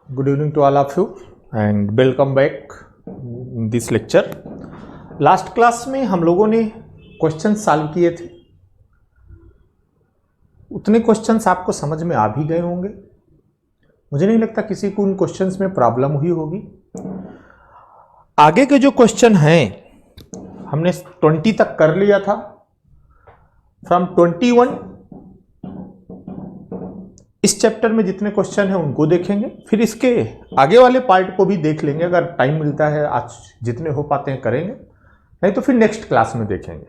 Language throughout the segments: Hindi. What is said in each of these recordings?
Good evening to all of you and welcome back in this lecture. Last class में हम लोगों ने क्वेश्चन सॉल्व किए थे। उतने क्वेश्चंस आपको समझ में आ भी गए होंगे। मुझे नहीं लगता किसी को उन क्वेश्चंस में प्रॉब्लम हुई होगी। आगे के जो क्वेश्चन हैं हमने 20 तक कर लिया था। फ्रॉम 21 इस चैप्टर में जितने क्वेश्चन हैं उनको देखेंगे, फिर इसके आगे वाले पार्ट को भी देख लेंगे। अगर टाइम मिलता है आज जितने हो पाते हैं करेंगे, नहीं तो फिर नेक्स्ट क्लास में देखेंगे।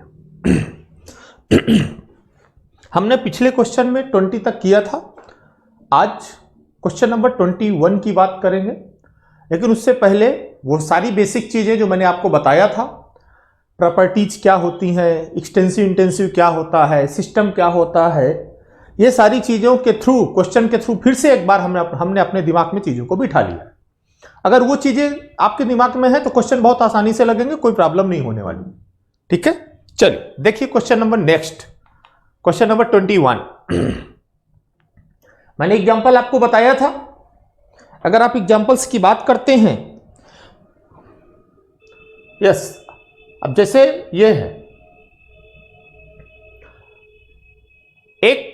हमने पिछले क्वेश्चन में 20 तक किया था। आज क्वेश्चन नंबर 21 की बात करेंगे, लेकिन उससे पहले वो सारी बेसिक चीजें जो मैंने आपको बताया था, प्रॉपर्टीज क्या होती हैं, एक्सटेंसिव इंटेंसिव क्या होता है, सिस्टम क्या होता है, ये सारी चीजों के थ्रू, क्वेश्चन के थ्रू फिर से एक बार हमने अपने दिमाग में चीजों को बिठा लिया। अगर वो चीजें आपके दिमाग में है तो क्वेश्चन बहुत आसानी से लगेंगे, कोई प्रॉब्लम नहीं होने वाली। ठीक है, चलिए देखिए question number next, question number 21। मैंने एग्जांपल आपको बताया था। अगर आप एग्जांपल्स की बात करते हैं, यस, अब जैसे ये है एक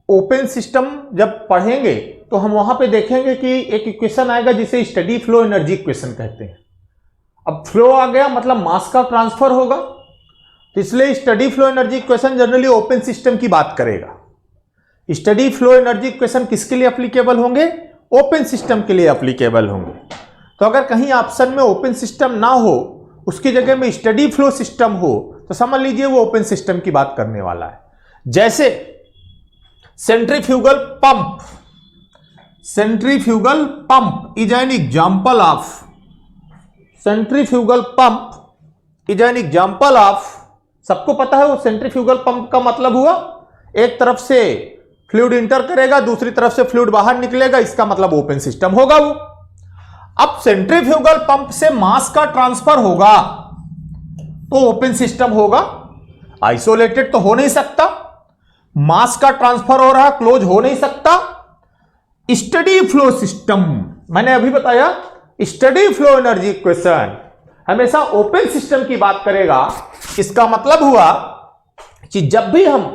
ओपन सिस्टम, जब पढ़ेंगे तो हम वहां पे देखेंगे कि एक इक्वेशन आएगा जिसे स्टडी फ्लो एनर्जी इक्वेशन कहते हैं। अब फ्लो आ गया मतलब मास का ट्रांसफर होगा, तो इसलिए study flow energy equation generally open system की बात करेगा। स्टडी फ्लो एनर्जी इक्वेशन किसके लिए एप्लीकेबल होंगे? ओपन सिस्टम के लिए एप्लीकेबल होंगे। तो अगर कहीं ऑप्शन में ओपन सिस्टम ना हो, उसकी जगह में स्टडी फ्लो सिस्टम हो, तो समझ लीजिए वो ओपन सिस्टम की बात करने वाला है। जैसे centrifugal pump, centrifugal pump is an example of, centrifugal pump is an example of, सबको पता है वो सेंट्रीफ्यूगल पंप का मतलब हुआ एक तरफ से फ्लूइड इंटर करेगा, दूसरी तरफ से फ्लूइड बाहर निकलेगा, इसका मतलब ओपन सिस्टम होगा वो। अब सेंट्रीफ्यूगल पंप से मास का ट्रांसफर होगा तो ओपन सिस्टम होगा। आइसोलेटेड तो हो नहीं सकता, मास का ट्रांसफर हो रहा, क्लोज हो नहीं सकता। स्टडी फ्लो सिस्टम, मैंने अभी बताया स्टडी फ्लो एनर्जी इक्वेशन हमेशा ओपन सिस्टम की बात करेगा। इसका मतलब हुआ कि जब भी हम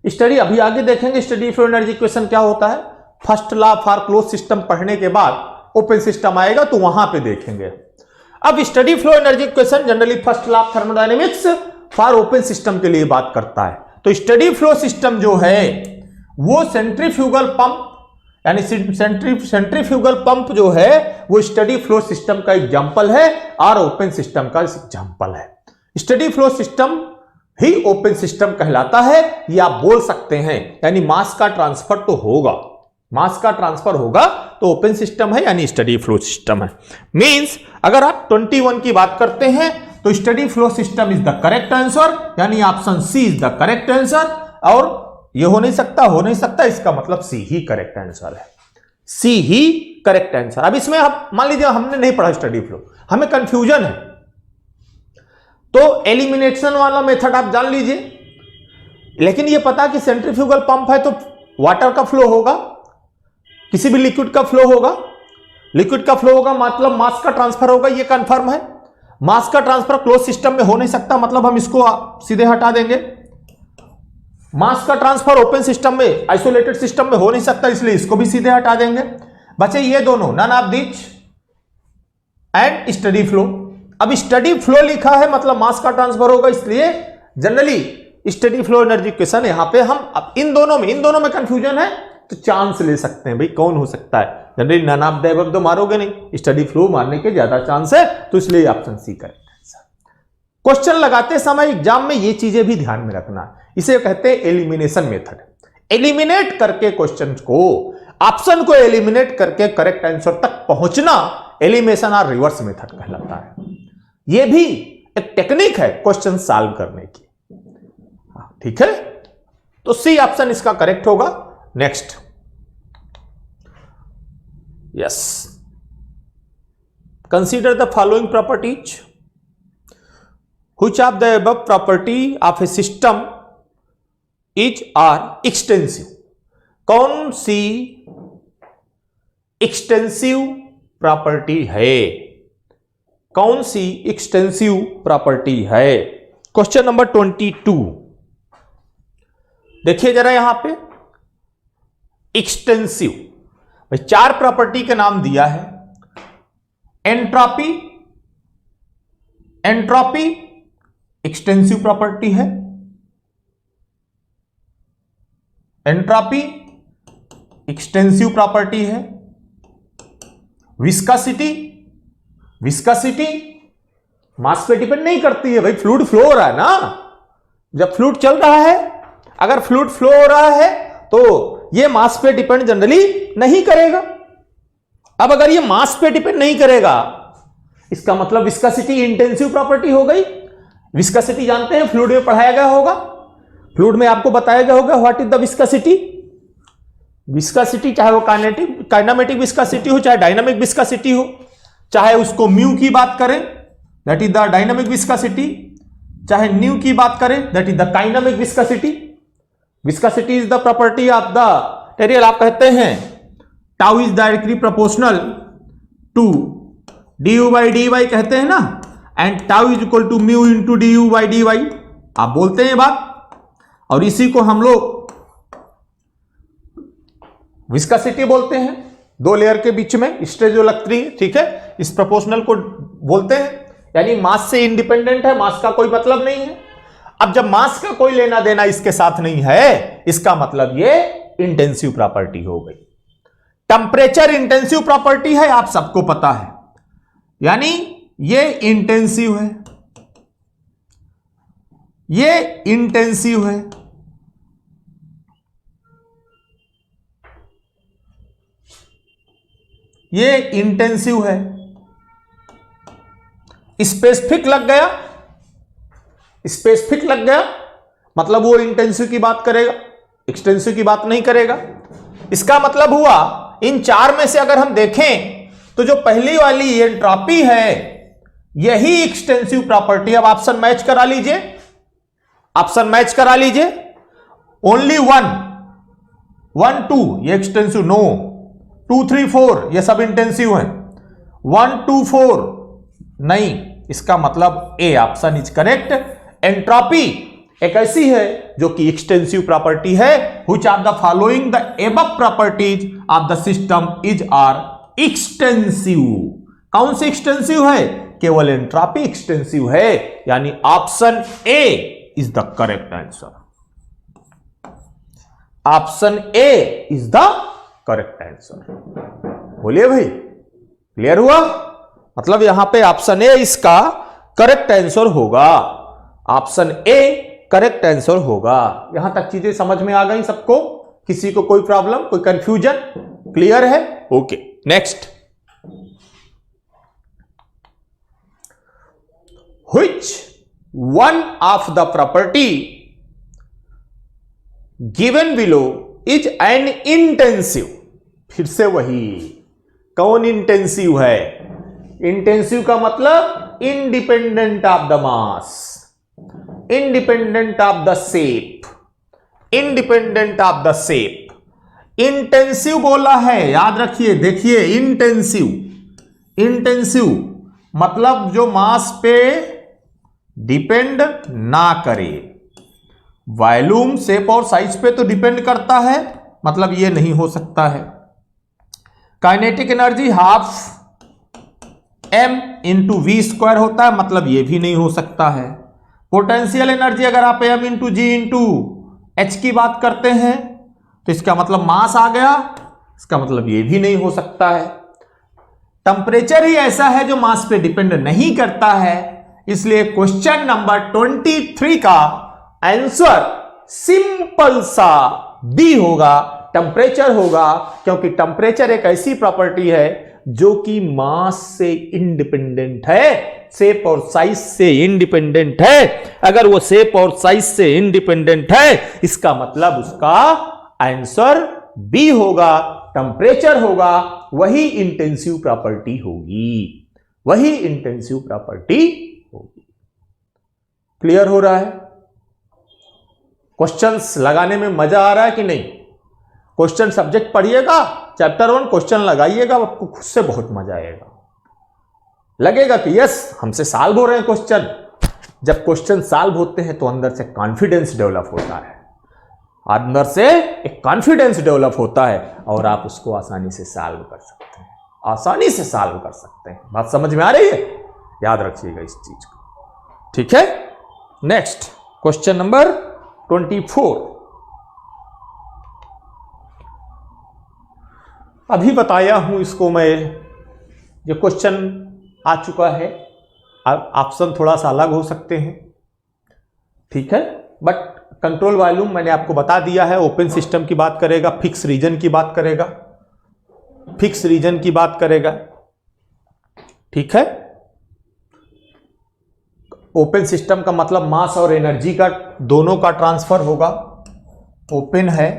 स्टडी, अभी आगे देखेंगे स्टडी फ्लो एनर्जी इक्वेशन क्या होता है, first law for close system पढ़ने के बाद ओपन सिस्टम आएगा तो वहां पे देखेंगे। अब steady flow energy equation generally first law of thermodynamics for open system के लिए बात करता है। तो स्टडी फ्लो सिस्टम जो है वो सेंट्रीफ्यूगल पंप, यानी सेंट्रीफ्यूगल पंप जो है वो स्टडी फ्लो सिस्टम का एग्जांपल है और ओपन सिस्टम का एग्जांपल है। स्टडी फ्लो सिस्टम ही ओपन सिस्टम कहलाता है, ये आप बोल सकते हैं। यानी मास का ट्रांसफर तो होगा, मास का ट्रांसफर होगा तो ओपन सिस्टम है, यानी स्टडी फ्लो सिस्टम है। मींस अगर आप 21 की बात करते हैं तो steady flow system is the correct answer, यानी option C is the correct answer. और ये हो नहीं सकता, इसका मतलब सी ही करेक्ट आंसर है, सी ही करेक्ट आंसर। अब इसमें हम मान लीजिए हमने नहीं पढ़ा स्टडी फ्लो, हमें कंफ्यूजन है, तो एलिमिनेशन वाला मेथड आप जान लीजिए। लेकिन ये पता कि सेंट्रीफ्यूगल पंप है तो वाटर का फ्लो होगा, किसी भी लिक्विड का फ्लो होगा, लिक्विड का फ्लो होगा मतलब मास का ट्रांसफर होगा, ये कंफर्म है। मास का ट्रांसफर क्लोज सिस्टम में हो नहीं सकता, मतलब हम इसको सीधे हटा देंगे। मास का ट्रांसफर ओपन सिस्टम में, आइसोलेटेड सिस्टम में हो नहीं सकता, इसलिए इसको भी सीधे हटा देंगे। बचे ये दोनों, none of this and steady flow. अब स्टडी फ्लो लिखा है मतलब मास का ट्रांसफर होगा, इसलिए generally steady flow energy equation यहां पे हम, अब इन दोनों में कंफ्यूजन है तो चांस ले सकते हैं भाई कौन हो सकता है। Generally none of the above तो मारोगे नहीं, स्टडी फ्लो मारने के ज्यादा चांस है, तो इसलिए option C correct answer. Question लगाते समय एग्जाम में ये चीजें भी ध्यान में रखना, इसे कहते हैं एलिमिनेशन मेथड। एलिमिनेट करके क्वेश्चन को, ऑप्शन को एलिमिनेट करके करेक्ट आंसर तक पहुंचना एलिमिनेशन और रिवर्स मेथड कहलाता है। यह भी एक टेक्निक है क्वेश्चन सॉल्व करने की। ठीक है, तो सी ऑप्शन इसका करेक्ट होगा। Next, yes, consider the following properties, which of the above property of a system is are extensive. कौन सी एक्सटेंसिव प्रॉपर्टी है? कौन सी एक्सटेंसिव प्रॉपर्टी है? क्वेश्चन नंबर 22 देखिए जरा यहां पे। एक्सटेंसिव भाई 4 प्रॉपर्टी के नाम दिया है। एंट्रोपी, एंट्रोपी एक्सटेंसिव प्रॉपर्टी है। एंट्रोपी एक्सटेंसिव प्रॉपर्टी है। विस्कोसिटी, विस्कोसिटी मास पे डिपेंड नहीं करती है भाई, फ्लूइड फ्लो हो रहा है ना। जब फ्लूइड चल रहा है, अगर फ्लूइड फ्लो हो रहा है तो ये मास पे डिपेंड जनरली नहीं करेगा। अब अगर ये मास पे डिपेंड नहीं करेगा, इसका मतलब विस्कोसिटी इंटेंसिव प्रॉपर्टी हो गई। विस्कोसिटी जानते हैं, फ्लूइड में पढ़ाया गया होगा, फ्लूइड में आपको बताया गया होगा what is the viscosity. Viscosity चाहे वो काइनेमेटिक विस्कोसिटी हो, चाहे डायनामिक विस्कोसिटी हो, चाहे उसको म्यू की बात करें that is the dynamic viscosity, चाहे न्यू की बात करें that is the kinematic viscosity. Viscosity is the property of the material. आप कहते हैं tau is directly proportional to du by dy कहते हैं ना, and tau is equal to mu into du by dy। आप बोलते हैं बात, और इसी को हम लोग विस्कोसिटी बोलते हैं। 2 लेयर के बीच में स्ट्रेस जो लगती है, ठीक है, इस प्रोपोर्शनल को बोलते हैं, यानी मास से इंडिपेंडेंट है, मास का कोई मतलब नहीं है। अब जब मास का कोई लेना देना इसके साथ नहीं है, इसका मतलब ये इंटेंसिव प्रॉपर्टी हो गई। टेम्परेचर इंटेंसिव प्रॉपर्टी है, आप सबको पता है, यानी ये इंटेंसिव है, ये इंटेंसिव है। ये इंटेंसिव है। स्पेसिफिक लग गया, स्पेसिफिक लग गया मतलब वो इंटेंसिव की बात करेगा, एक्सटेंसिव की बात नहीं करेगा। इसका मतलब हुआ इन 4 में से अगर हम देखें तो जो पहली वाली एंट्रोपी है यही एक्सटेंसिव प्रॉपर्टी। अब ऑप्शन मैच करा लीजिए, ऑप्शन मैच करा लीजिए। ओनली 1, 1 2 ये एक्सटेंसिव, नो 2 3 4 ये सब इंटेंसिव है, 1 2 4 नहीं। इसका मतलब A option is correct. Entropy एक ऐसी है जो कि एक्सटेंसिव प्रॉपर्टी है। Which are the following the above properties of the system is are extensive. कौन सी एक्सटेंसिव है? केवल एंट्रोपी एक्सटेंसिव है, यानी option A is the correct answer. Option A is the correct answer. बोलिए भाई, क्लियर हुआ? मतलब यहां पे ऑप्शन ए इसका करेक्ट आंसर होगा। ऑप्शन ए करेक्ट आंसर होगा। यहां तक चीजें समझ में आ गई सबको? किसी को कोई प्रॉब्लम, कोई कंफ्यूजन? क्लियर है? Okay, next. Which one of the property given below is an intensive. फिर से वही, कौन इंटेंसिव है? इंटेंसिव का मतलब independent of the mass, independent of the shape, independent of the shape. Intensive बोला है, याद रखिए, देखिए इंटेंसिव, इंटेंसिव मतलब जो मास पे डिपेंड ना करे। वॉल्यूम, शेप और साइज पे तो डिपेंड करता है, मतलब ये नहीं हो सकता है। Kinetic energy half m into V square होता है, मतलब ये भी नहीं हो सकता है। पोटेंशियल एनर्जी अगर आप m इंटू जी इंटू एच की बात करते हैं तो इसका मतलब मास आ गया, इसका मतलब ये भी नहीं हो सकता है। टेम्परेचर ही ऐसा है जो मास पे डिपेंड नहीं करता है, इसलिए क्वेश्चन नंबर 23 का आंसर सिंपल सा बी होगा, टेम्परेचर होगा, क्योंकि टेम्परेचर एक ऐसी प्रॉपर्टी है जो कि मास से इंडिपेंडेंट है, शेप और साइज से इंडिपेंडेंट है। अगर वो शेप और साइज से इंडिपेंडेंट है, इसका मतलब उसका आंसर बी होगा, टेम्परेचर होगा, वही इंटेंसिव प्रॉपर्टी होगी, वही इंटेंसिव प्रॉपर्टी होगी। क्लियर हो रहा है? क्वेश्चंस लगाने में मजा आ रहा है कि नहीं? क्वेश्चन सब्जेक्ट पढ़िएगा, चैप्टर 1 क्वेश्चन लगाइएगा, आपको खुद से बहुत मजा आएगा, लगेगा कि यस हमसे सॉल्व हो रहे हैं क्वेश्चन। जब क्वेश्चन सॉल्व होते हैं तो अंदर से कॉन्फिडेंस डेवलप होता है, अंदर से एक कॉन्फिडेंस डेवलप होता है और आप उसको आसानी से सॉल्व कर सकते हैं, आसानी से सॉल्व कर सकते हैं। बात समझ में आ रही है? याद रखिएगा इस चीज को, ठीक है। Next question number 24। अभी बताया हूं इसको मैं, ये क्वेश्चन आ चुका है, ऑप्शन थोड़ा सा अलग हो सकते हैं, ठीक है, बट कंट्रोल वॉल्यूम मैंने आपको बता दिया है। ओपन सिस्टम की बात करेगा, फिक्स रीजन की बात करेगा, फिक्स रीजन की बात करेगा, ठीक है। ओपन सिस्टम का मतलब मास और एनर्जी का दोनों का ट्रांसफर होगा। ओपन है,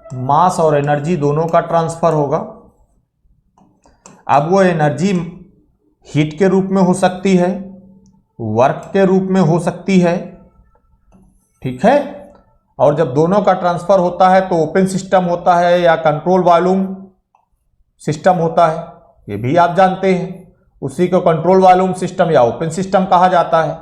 मास और एनर्जी दोनों का ट्रांसफर होगा। अब वो एनर्जी हीट के रूप में हो सकती है, वर्क के रूप में हो सकती है, ठीक है। और जब दोनों का ट्रांसफर होता है तो ओपन सिस्टम होता है या कंट्रोल वॉल्यूम सिस्टम होता है, ये भी आप जानते हैं। उसी को कंट्रोल वॉल्यूम सिस्टम या ओपन सिस्टम कहा जाता है।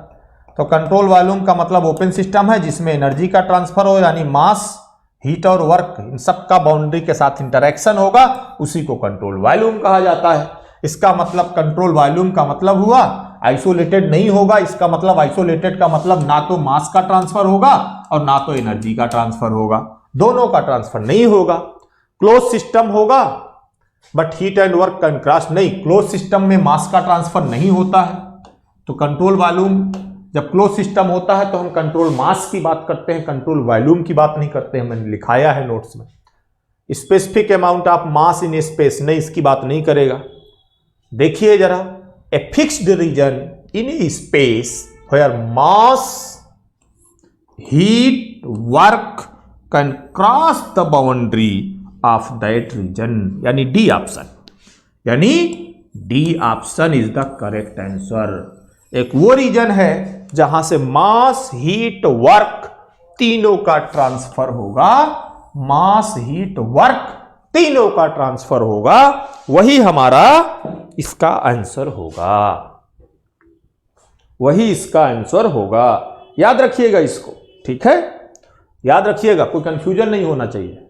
तो कंट्रोल वॉल्यूम का मतलब ओपन सिस्टम है जिसमें एनर्जी का ट्रांसफर हो, यानी मास, हीट और वर्क इन सब का बाउंड्री के साथ इंटरेक्शन होगा, उसी को कंट्रोल वॉल्यूम कहा जाता है। इसका मतलब कंट्रोल वॉल्यूम का मतलब हुआ आइसोलेटेड नहीं होगा। इसका मतलब आइसोलेटेड का मतलब ना तो मास का ट्रांसफर होगा और ना तो एनर्जी का ट्रांसफर होगा, दोनों का ट्रांसफर नहीं होगा। क्लोज सिस्टम होगा but heat and work can cross नहीं, क्लोज सिस्टम में मास का ट्रांसफर नहीं होता है। तो कंट्रोल वॉल्यूम जब क्लोज सिस्टम होता है तो हम कंट्रोल मास की बात करते हैं, कंट्रोल वॉल्यूम की बात नहीं करते हैं। मैंने लिखाया है नोट्स में, specific amount of mass in space नहीं, इसकी बात नहीं करेगा। देखिए जरा, a fixed region in a space where mass, heat, work can cross the boundary of that region, यानी डी ऑप्शन, यानी D option is the correct answer. एक वो रीजन है जहां से मास, हीट, वर्क तीनों का ट्रांसफर होगा, मास, हीट, वर्क तीनों का ट्रांसफर होगा, वही हमारा इसका आंसर होगा, वही इसका आंसर होगा। याद रखिएगा इसको, ठीक है, याद रखिएगा, कोई कंफ्यूजन नहीं होना चाहिए,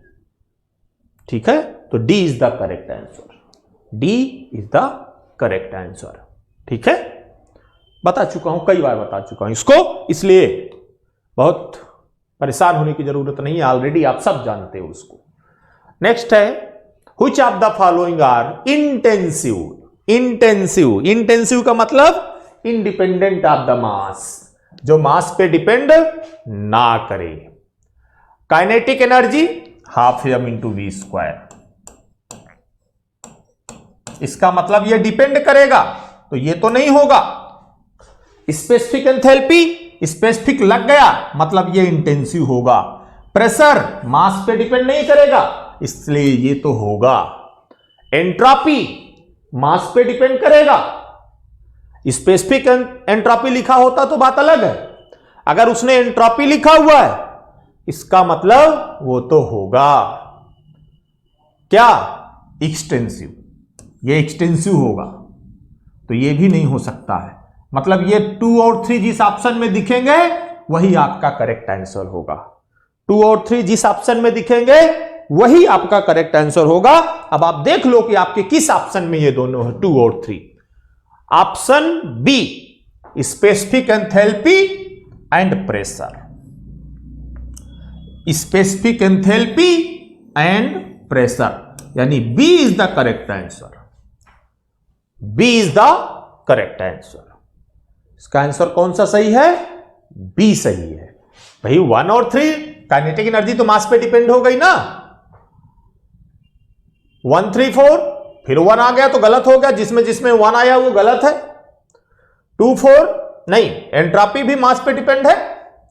ठीक है। तो D is the correct answer, D is the correct answer, ठीक है। बता चुका हूं, कई बार बता चुका हूं इसको, इसलिए बहुत परेशान होने की जरूरत नहीं है, ऑलरेडी आप सब जानते हो उसको। नेक्स्ट है, which of the following are intensive. Intensive, intensive का मतलब इंडिपेंडेंट ऑफ द मास, जो मास पे डिपेंड ना करे। Kinetic energy half M into V square, इसका मतलब ये डिपेंड करेगा, तो ये तो नहीं होगा। स्पेसिफिक एंथैल्पी, स्पेसिफिक लग गया मतलब ये इंटेंसिव होगा। प्रेशर मास पे डिपेंड नहीं करेगा, इसलिए ये तो होगा। एंट्रोपी मास पे डिपेंड करेगा, स्पेसिफिक एंट्रोपी लिखा होता तो बात अलग है, अगर उसने एंट्रोपी लिखा हुआ है इसका मतलब वो तो होगा क्या, एक्सटेंसिव, ये एक्सटेंसिव होगा, तो ये भी नहीं हो सकता है। मतलब ये 2 और 3 जिस ऑप्शन में दिखेंगे वही आपका करेक्ट आंसर होगा। 2 और 3 जिस ऑप्शन में दिखेंगे वही आपका करेक्ट आंसर होगा। अब आप देख लो कि आपके किस ऑप्शन में ये दोनों है, 2 और 3। Option B, specific enthalpy and pressure, specific enthalpy and pressure, यानी B is the correct answer, B is the correct answer. इसका आंसर कौन सा सही है, बी सही है भाई। 1 और 3 काइनेटिक एनर्जी तो मास पे डिपेंड हो गई ना, 1 3 4 फिर 1 आ गया तो गलत हो गया, जिसमें जिसमें 1 आया वो गलत है। 2 4 नहीं, एंट्रोपी भी मास पे डिपेंड है,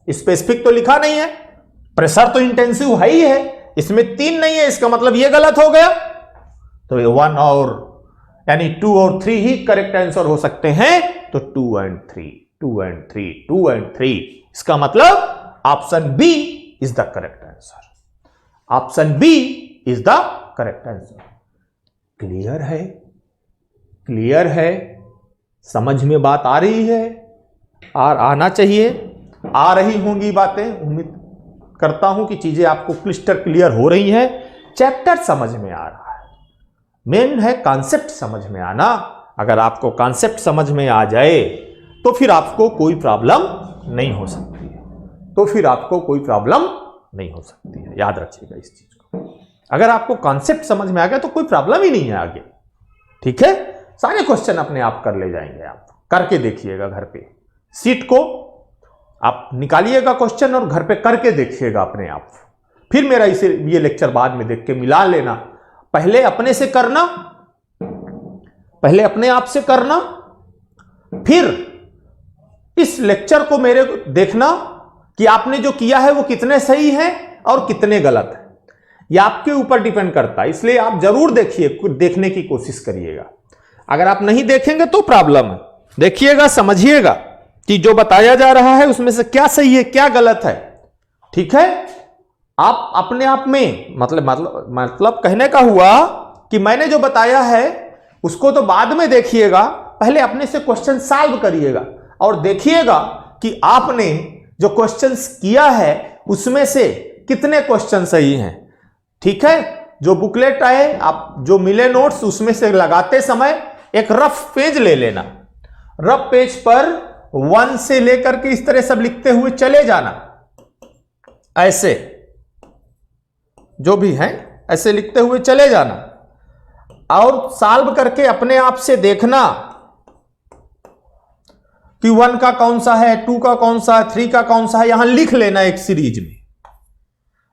स्पेसिफिक तो लिखा नहीं है। प्रेशर तो इंटेंसिव है ही है, इसमें 3 नहीं है, इसका मतलब ये गलत हो गया। तो 1 और यानी 2 और 3 ही करेक्ट आंसर हो सकते हैं। तो 2 and 3, 2 and 3, 2 and 3, इसका मतलब option B is the correct answer, option B is the correct answer. Clear है? क्लियर है? समझ में बात आ रही है? और आना चाहिए, आ रही होंगी बातें। उम्मीद करता हूं कि चीजें आपको क्लिस्टर क्लियर हो रही हैं, चैप्टर समझ में आ रहा है। मेन है कॉन्सेप्ट समझ में आना। अगर आपको कॉन्सेप्ट समझ में आ जाए तो फिर आपको कोई प्रॉब्लम नहीं हो सकती है, तो फिर आपको कोई प्रॉब्लम नहीं हो सकती है। याद रखिएगा इस चीज को। अगर आपको कॉन्सेप्ट समझ में आ गया तो कोई प्रॉब्लम ही नहीं है आगे। ठीक है? सारे क्वेश्चन अपने आप कर ले जाएंगे। आप करके देखिएगा घर पे, सीट को आप निकालिएगा क्वेश्चन और घर पे करके देखिएगा अपने आप। फिर मेरा ये लेक्चर बाद में देख के मिला लेना। पहले अपने से करना, पहले अपने आप से करना, फिर इस लेक्चर को मेरे देखना कि आपने जो किया है वो कितने सही है और कितने गलत है। यह आपके ऊपर डिपेंड करता है, इसलिए आप जरूर देखिए, देखने की कोशिश करिएगा। अगर आप नहीं देखेंगे तो प्रॉब्लम है। देखिएगा, समझिएगा कि जो बताया जा रहा है उसमें से क्या सही है क्या गलत है। ठीक है? आप अपने आप में मतलब कहने का हुआ कि मैंने जो बताया है उसको तो बाद में देखिएगा, पहले अपने से क्वेश्चन सॉल्व करिएगा और देखिएगा कि आपने जो क्वेश्चंस किया है उसमें से कितने क्वेश्चन सही हैं। ठीक है? जो बुकलेट आए, आप जो मिले नोट्स, उसमें से लगाते समय एक रफ पेज ले लेना। रफ पेज पर 1 से लेकर के इस तरह सब लिखते हुए चले जाना, ऐसे जो भी हैं ऐसे लिखते हुए चले जाना और सॉल्व करके अपने आप से देखना कि 1 का कौन सा है, 2 का कौन सा है, 3 का कौन सा है। यहां लिख लेना एक सीरीज में।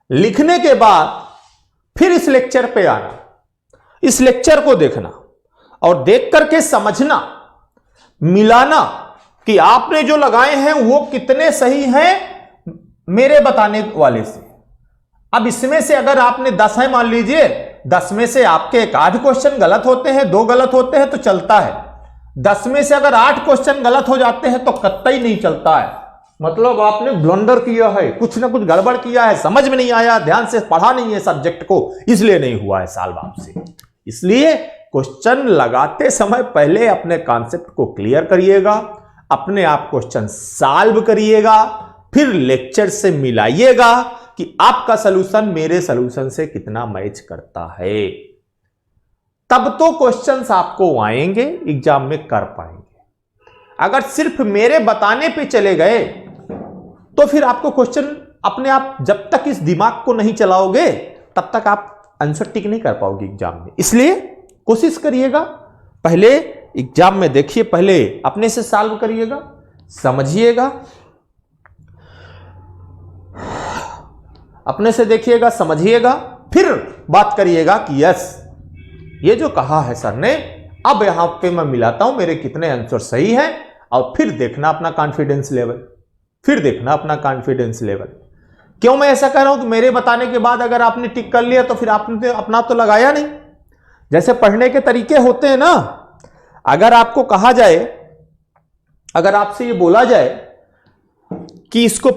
लिखने के बाद फिर इस लेक्चर पे आना, इस लेक्चर को देखना और देख करके समझना, मिलाना कि आपने जो लगाए हैं वो कितने सही हैं मेरे बताने वाले से। अब इसमें से अगर आपने 10 है मान लीजिए, 10 में से आपके एक आध क्वेश्चन गलत होते हैं, 2 गलत होते हैं तो चलता है। 10 में से अगर 8 क्वेश्चन गलत हो जाते हैं तो कतई नहीं चलता है। मतलब आपने ब्लंडर किया है, कुछ ना कुछ गड़बड़ किया है, समझ में नहीं आया, ध्यान से पढ़ा नहीं है सब्जेक्ट को, इसलिए नहीं हुआ है सॉल्व आपसे। इसलिए क्वेश्चन लगाते समय पहले अपने कॉन्सेप्ट को क्लियर करिएगा, अपने आप क्वेश्चन सॉल्व करिएगा, फिर लेक्चर से मिलाइएगा कि आपका सलूशन मेरे सलूशन से कितना मैच करता है। तब तो क्वेश्चंस आपको आएंगे, एग्जाम में कर पाएंगे। अगर सिर्फ मेरे बताने पे चले गए तो फिर आपको क्वेश्चन अपने आप, जब तक इस दिमाग को नहीं चलाओगे तब तक आप आंसर टिक नहीं कर पाओगे एग्जाम में। इसलिए कोशिश करिएगा, पहले एग्जाम में देखिए, पहले अपने से सॉल्व करिएगा, समझिएगा, अपने से देखिएगा, समझिएगा, फिर बात करिएगा कि यस ये जो कहा है सर ने, अब यहां पे मैं मिलाता हूं मेरे कितने आंसर सही हैं, और फिर देखना अपना कॉन्फिडेंस लेवल, फिर देखना अपना कॉन्फिडेंस लेवल। क्यों मैं ऐसा कह रहा हूं कि मेरे बताने के बाद अगर आपने टिक कर लिया तो फिर आपने अपना तो लगाया नहीं। जैसे पढ़ने के तरीके होते हैं ना, अगर आपको कहा जाए, अगर आपसे ये बोला जाए कि इसको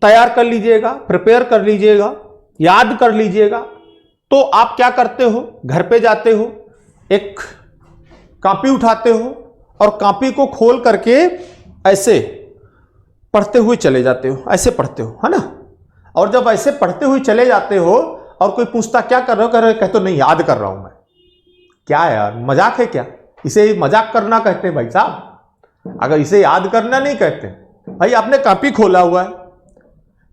तैयार कर लीजिएगा, प्रिपेयर कर लीजिएगा, याद कर लीजिएगा, तो आप क्या करते हो? घर पे जाते हो, एक कॉपी उठाते हो और कॉपी को खोल करके ऐसे पढ़ते हुए चले जाते हो, ऐसे पढ़ते हो, है ना? और जब ऐसे पढ़ते हुए चले जाते हो और कोई पूछता क्या कर रहे हो, कहते हो नहीं याद कर रहा हूं मैं। क्या यार, मजाक है क्या? इसे मजाक करना कहते हैं भाई साहब। अगर इसे याद करना नहीं कहते भाई, आपने कॉपी खोला हुआ है,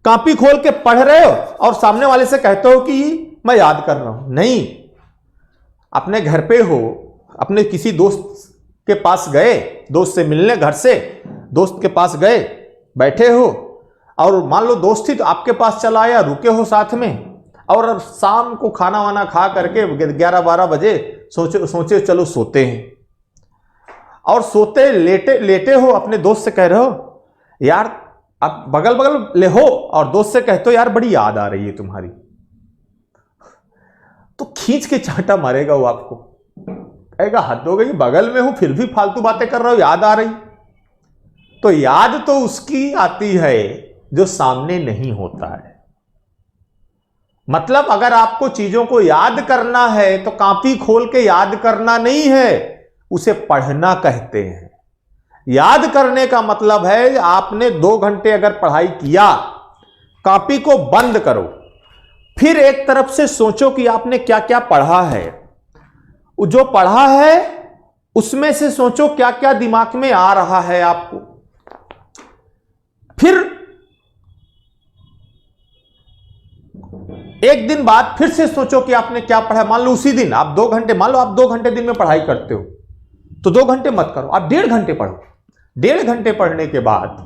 कॉपी खोल के पढ़ रहे हो और सामने वाले से कहते हो कि मैं याद कर रहा हूं। नहीं, अपने घर पे हो, अपने किसी दोस्त के पास गए, दोस्त से मिलने, घर से दोस्त के पास गए, बैठे हो और मान लो दोस्त ही तो आपके पास चला आया, रुके हो साथ में, और शाम को खाना वाना खा करके 11-12 बजे सोचे चलो सोते हैं, और सोते लेटे हो, अपने दोस्त से कह रहे हो यार, आप बगल ले हो और दोस्त से कहते हो यार बड़ी याद आ रही है तुम्हारी, तो खींच के चांटा मारेगा वो आपको, कहेगा हद हो गई, बगल में हूं फिर भी फालतू बातें कर रहा हो, याद आ रही। तो याद तो उसकी आती है जो सामने नहीं होता है। मतलब अगर आपको चीजों को याद करना है तो कॉपी खोल के याद करना नहीं है, उसे पढ़ना कहते हैं। याद करने का मतलब है आपने 2 घंटे अगर पढ़ाई किया, कॉपी को बंद करो, फिर एक तरफ से सोचो कि आपने क्या क्या पढ़ा है। जो पढ़ा है उसमें से सोचो क्या क्या दिमाग में आ रहा है आपको। फिर एक दिन बाद फिर से सोचो कि आपने क्या पढ़ा। मान लो उसी दिन आप 2 घंटे, मान लो आप 2 घंटे दिन में पढ़ाई करते हो, तो 2 घंटे मत करो, आप 1.5 घंटे पढ़ो। 1.5 घंटे पढ़ने के बाद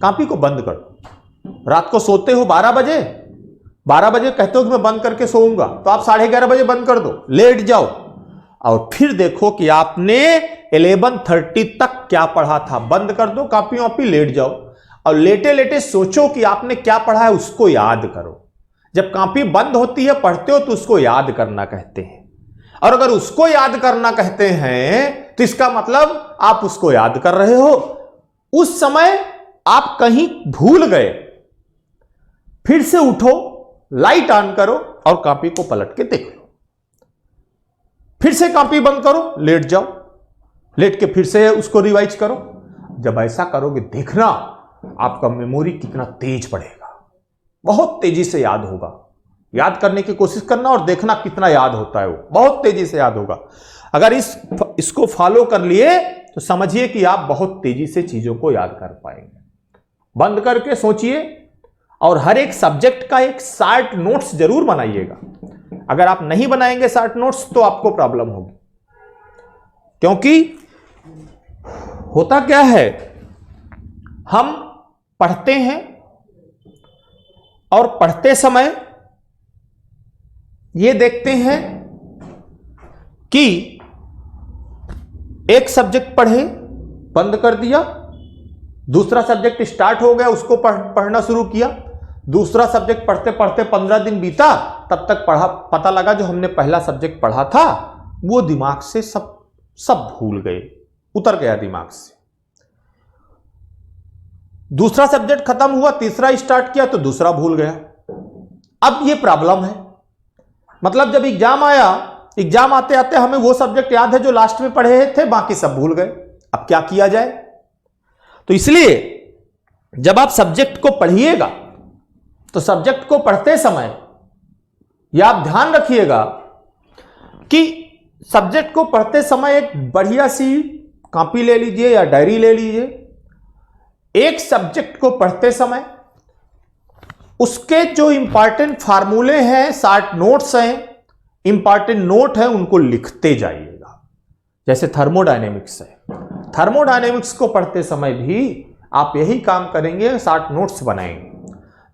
कॉपी को बंद करो। रात को सोते हो 12 बजे, 12 बजे कहते हो कि मैं बंद करके सोऊंगा, तो आप 11:30 बजे बंद कर दो, लेट जाओ और फिर देखो कि आपने 11:30 तक क्या पढ़ा था। बंद कर दो कॉपी वॉपी, लेट जाओ और लेटे लेटे सोचो कि आपने क्या पढ़ा है, उसको याद करो। जब कॉपी बंद होती है, पढ़ते हो, तो उसको याद करना कहते हैं। और अगर उसको याद करना कहते हैं तो इसका मतलब आप उसको याद कर रहे हो। उस समय आप कहीं भूल गए, फिर से उठो, लाइट ऑन करो और कॉपी को पलट के देख लो। फिर से कॉपी बंद करो, लेट जाओ, लेट के फिर से उसको रिवाइज करो। जब ऐसा करोगे देखना आपका मेमोरी कितना तेज बढ़ेगा, बहुत तेजी से याद होगा। याद करने की कोशिश करना और देखना कितना याद होता है, वो बहुत तेजी से याद होगा। अगर इसको फॉलो कर लिए तो समझिए कि आप बहुत तेजी से चीजों को याद कर पाएंगे। बंद करके सोचिए और हर एक सब्जेक्ट का एक शॉर्ट नोट्स जरूर बनाइएगा। अगर आप नहीं बनाएंगे शॉर्ट नोट्स तो आपको प्रॉब्लम होगी, क्योंकि होता क्या है, हम पढ़ते हैं और पढ़ते समय ये देखते हैं कि एक सब्जेक्ट पढ़े, बंद कर दिया, दूसरा सब्जेक्ट स्टार्ट हो गया, उसको पढ़ना शुरू किया। दूसरा सब्जेक्ट पढ़ते पढ़ते 15 दिन बीता, तब तक पता लगा जो हमने पहला सब्जेक्ट पढ़ा था वो दिमाग से सब भूल गए, उतर गया दिमाग से। दूसरा सब्जेक्ट खत्म हुआ, तीसरा स्टार्ट किया तो दूसरा भूल गया। अब ये प्रॉब्लम है। मतलब जब एग्जाम आया, एग्जाम आते आते हमें वो सब्जेक्ट याद है जो लास्ट में पढ़े थे, बाकी सब भूल गए। अब क्या किया जाए? तो इसलिए जब आप सब्जेक्ट को पढ़िएगा तो सब्जेक्ट को पढ़ते समय यह आप ध्यान रखिएगा कि सब्जेक्ट को पढ़ते समय एक बढ़िया सी कॉपी ले लीजिए या डायरी ले लीजिए। एक सब्जेक्ट को पढ़ते समय उसके जो इंपॉर्टेंट फार्मूले हैं, शॉर्ट नोट्स हैं, इंपॉर्टेंट नोट है, उनको लिखते जाइएगा। जैसे थर्मोडायनेमिक्स है, थर्मोडायनेमिक्स को पढ़ते समय भी आप यही काम करेंगे, शॉर्ट नोट्स बनाएंगे।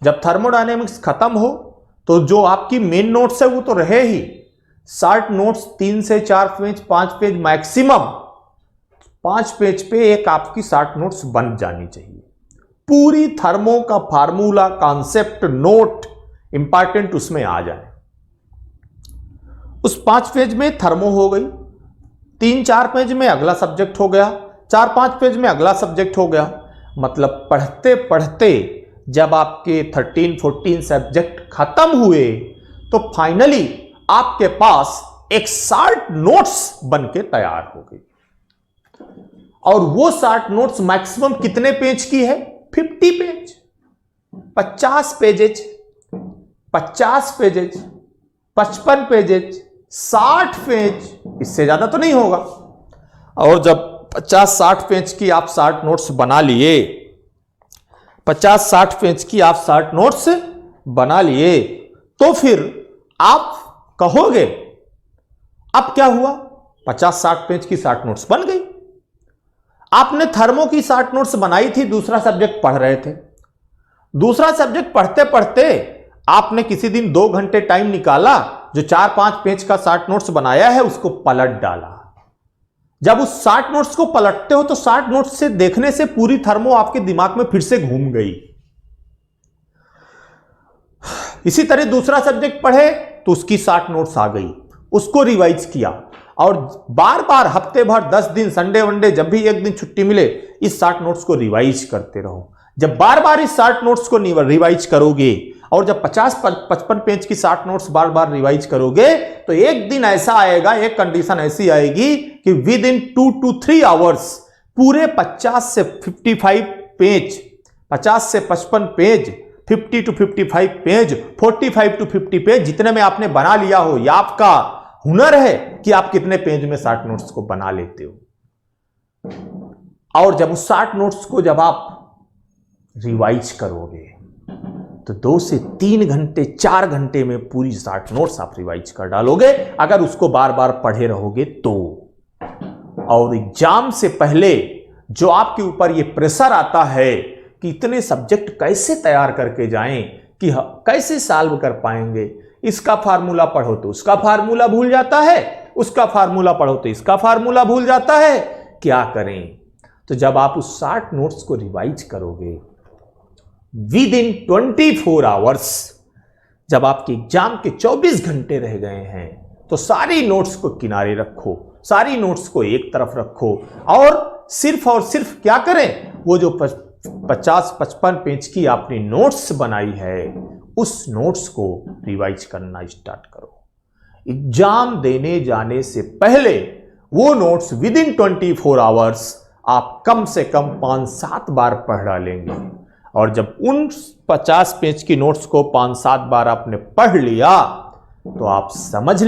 जब थर्मोडायनेमिक्स खत्म हो तो जो आपकी मेन नोट्स है वो तो रहे ही, शॉर्ट नोट्स 3 से 4 पेज, 5 पेज मैक्सिमम, 5 पेज पे एक आपकी शॉर्ट नोट्स बन जानी चाहिए। पूरी थर्मो का फार्मूला, कॉन्सेप्ट, नोट इंपॉर्टेंट उसमें आ जाए। उस 5 पेज में थर्मो हो गई, 3-4 पेज में अगला सब्जेक्ट हो गया, 4-5 पेज में अगला सब्जेक्ट हो गया। मतलब पढ़ते पढ़ते जब आपके 13-14 सब्जेक्ट खत्म हुए तो फाइनली आपके पास एक शॉर्ट नोट्स बन के तैयार हो गई। और वो शॉर्ट नोट्स मैक्सिमम कितने पेज की है? 50 page, 50 pages, 50 pages, 55 pages, 60 page, इससे ज्यादा तो नहीं होगा। और जब 50-60 पेज की आप शॉर्ट नोट्स बना लिए, 50-60 पेज की आप शॉर्ट नोट्स बना लिए, तो फिर आप कहोगे अब क्या हुआ? 50-60 पेज की शॉर्ट नोट्स बन गई। आपने थर्मो की शॉर्ट नोट्स बनाई थी, दूसरा सब्जेक्ट पढ़ रहे थे। दूसरा सब्जेक्ट पढ़ते पढ़ते आपने किसी दिन 2 घंटे टाइम निकाला, जो 4-5 पेज का शॉर्ट नोट्स बनाया है उसको पलट डाला। जब उस शॉर्ट नोट्स को पलटते हो तो शॉर्ट नोट्स से देखने से पूरी थर्मो आपके दिमाग में फिर से घूम गई। इसी तरह दूसरा सब्जेक्ट पढ़े तो उसकी शॉर्ट नोट्स आ गई, उसको रिवाइज किया और बार बार हफ्ते भर, 10 दिन, संडे वनडे, जब भी एक दिन छुट्टी मिले, इस शॉर्ट नोट्स को रिवाइज करते रहो। जब बार बार इस 60 नोट्स को रिवाइज करोगे और जब 50-55 पेज की 60 नोट्स बार बार रिवाइज करोगे तो एक दिन ऐसा आएगा, एक कंडीशन ऐसी आएगी कि विद इन 2 to 3 आवर्स पूरे 50 से 55 पेज, 50 से 55 page, 50 to 55 page, 45 to 50 page जितने में आपने बना लिया हो, यह आपका हुनर है कि आप कितने पेज में 60 नोट्स को बना लेते हो। और जब उस 60 नोट्स को जब आप रिवाइज करोगे तो 2 से 3 घंटे 4 घंटे में पूरी 60 नोट्स आप रिवाइज कर डालोगे अगर उसको बार बार पढ़े रहोगे तो। और एग्जाम से पहले जो आपके ऊपर ये प्रेशर आता है कि इतने सब्जेक्ट कैसे तैयार करके जाएं, कि कैसे सॉल्व कर पाएंगे, इसका फार्मूला पढ़ो तो उसका फार्मूला भूल जाता है, उसका फार्मूला पढ़ो तो इसका फार्मूला भूल जाता है, क्या करें। तो जब आप उस 60 नोट्स को रिवाइज करोगे विद इन 24 आवर्स, जब आपके एग्जाम के 24 घंटे रह गए हैं तो सारी नोट्स को किनारे रखो, सारी नोट्स को एक तरफ रखो और सिर्फ क्या करें, वो जो 50-55 पेज की आपने नोट्स बनाई है उस नोट्स को रिवाइज करना स्टार्ट करो। एग्जाम देने जाने से पहले वो नोट्स विद इन 24 आवर्स आप कम से कम 5-7 बार पढ़ डालेंगे। और जब उन 50 पेज की नोट्स को 5-7 बार आपने पढ़ लिया तो आप समझ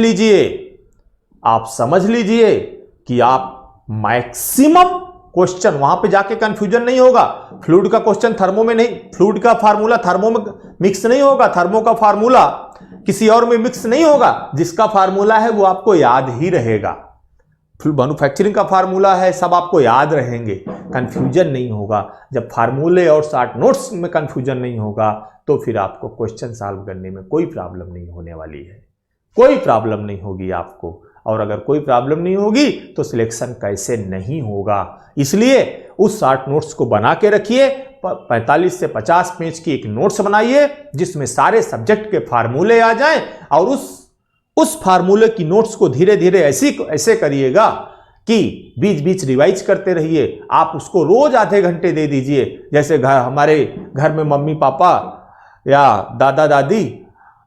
लीजिए कि आप मैक्सिमम क्वेश्चन, वहां पे जाके कंफ्यूजन नहीं होगा। फ्लूइड का क्वेश्चन थर्मो में नहीं, फ्लूइड का फार्मूला थर्मो में मिक्स नहीं होगा, थर्मो का फार्मूला किसी और में मिक्स नहीं होगा, जिसका फार्मूला है वो आपको याद ही रहेगा। मैन्युफैक्चरिंग का फार्मूला है, सब आपको याद रहेंगे, कंफ्यूजन नहीं होगा। जब फार्मूले और 60 नोट्स में कंफ्यूजन नहीं होगा तो फिर आपको क्वेश्चन सॉल्व करने में कोई प्रॉब्लम नहीं होने वाली है, कोई प्रॉब्लम नहीं होगी आपको। और अगर कोई प्रॉब्लम नहीं होगी तो सिलेक्शन कैसे नहीं होगा। इसलिए उस 60 नोट्स को बना के रखिए, 45 से 50 पेज की एक नोट्स बनाइए जिसमें सारे सब्जेक्ट के फार्मूले आ जाएं और उस फार्मूले की नोट्स को धीरे धीरे ऐसे करिएगा कि बीच बीच रिवाइज करते रहिए। आप उसको रोज आधे घंटे दे दीजिए। जैसे हमारे घर में मम्मी पापा या दादा दादी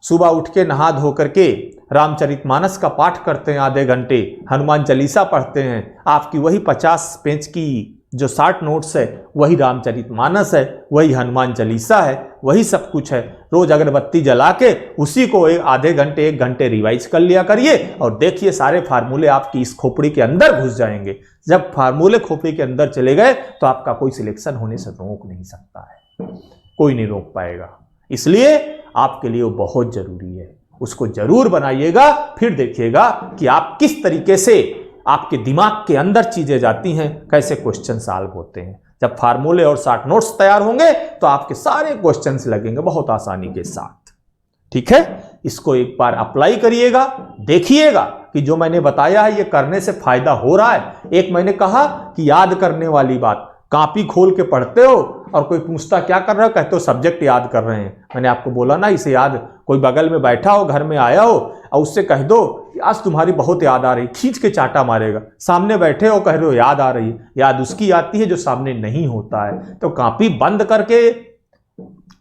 सुबह उठ के नहा धो करके रामचरितमानस का पाठ करते हैं आधे घंटे, हनुमान चालीसा पढ़ते हैं, आपकी वही 50 पेज की जो 60 नोट्स है वही रामचरितमानस है, वही हनुमान चालीसा है, वही सब कुछ है। रोज अगरबत्ती जला के उसी को आधे घंटे 1 घंटे रिवाइज कर लिया करिए और देखिए सारे फार्मूले आपकी इस खोपड़ी के अंदर घुस जाएंगे। जब फार्मूले खोपड़ी के अंदर चले गए तो आपका कोई सिलेक्शन होने से रोक नहीं सकता है, कोई नहीं रोक पाएगा। इसलिए आपके लिए वो बहुत जरूरी है, उसको जरूर बनाइएगा। फिर देखिएगा कि आप किस तरीके से आपके दिमाग के अंदर चीजें जाती हैं, कैसे क्वेश्चन सॉल्व होते हैं। जब फार्मूले और 60 नोट्स तैयार होंगे तो आपके सारे क्वेश्चंस लगेंगे बहुत आसानी के साथ। ठीक है, इसको एक बार अप्लाई करिएगा, देखिएगा कि जो मैंने बताया है ये करने से फायदा हो रहा है। एक मैंने कहा कि याद करने वाली बात, कॉपी खोल के पढ़ते हो और कोई पूछता क्या कर रहे हो, कहते हो सब्जेक्ट याद कर रहे हैं। मैंने आपको बोला ना, इसे याद, कोई बगल में बैठा हो, घर में आया हो और उससे कह दो आज तुम्हारी बहुत याद आ रही, खींच के चाटा मारेगा। सामने बैठे हो, कह रहे हो याद आ रही, याद उसकी आती है जो सामने नहीं होता है। तो कॉपी बंद करके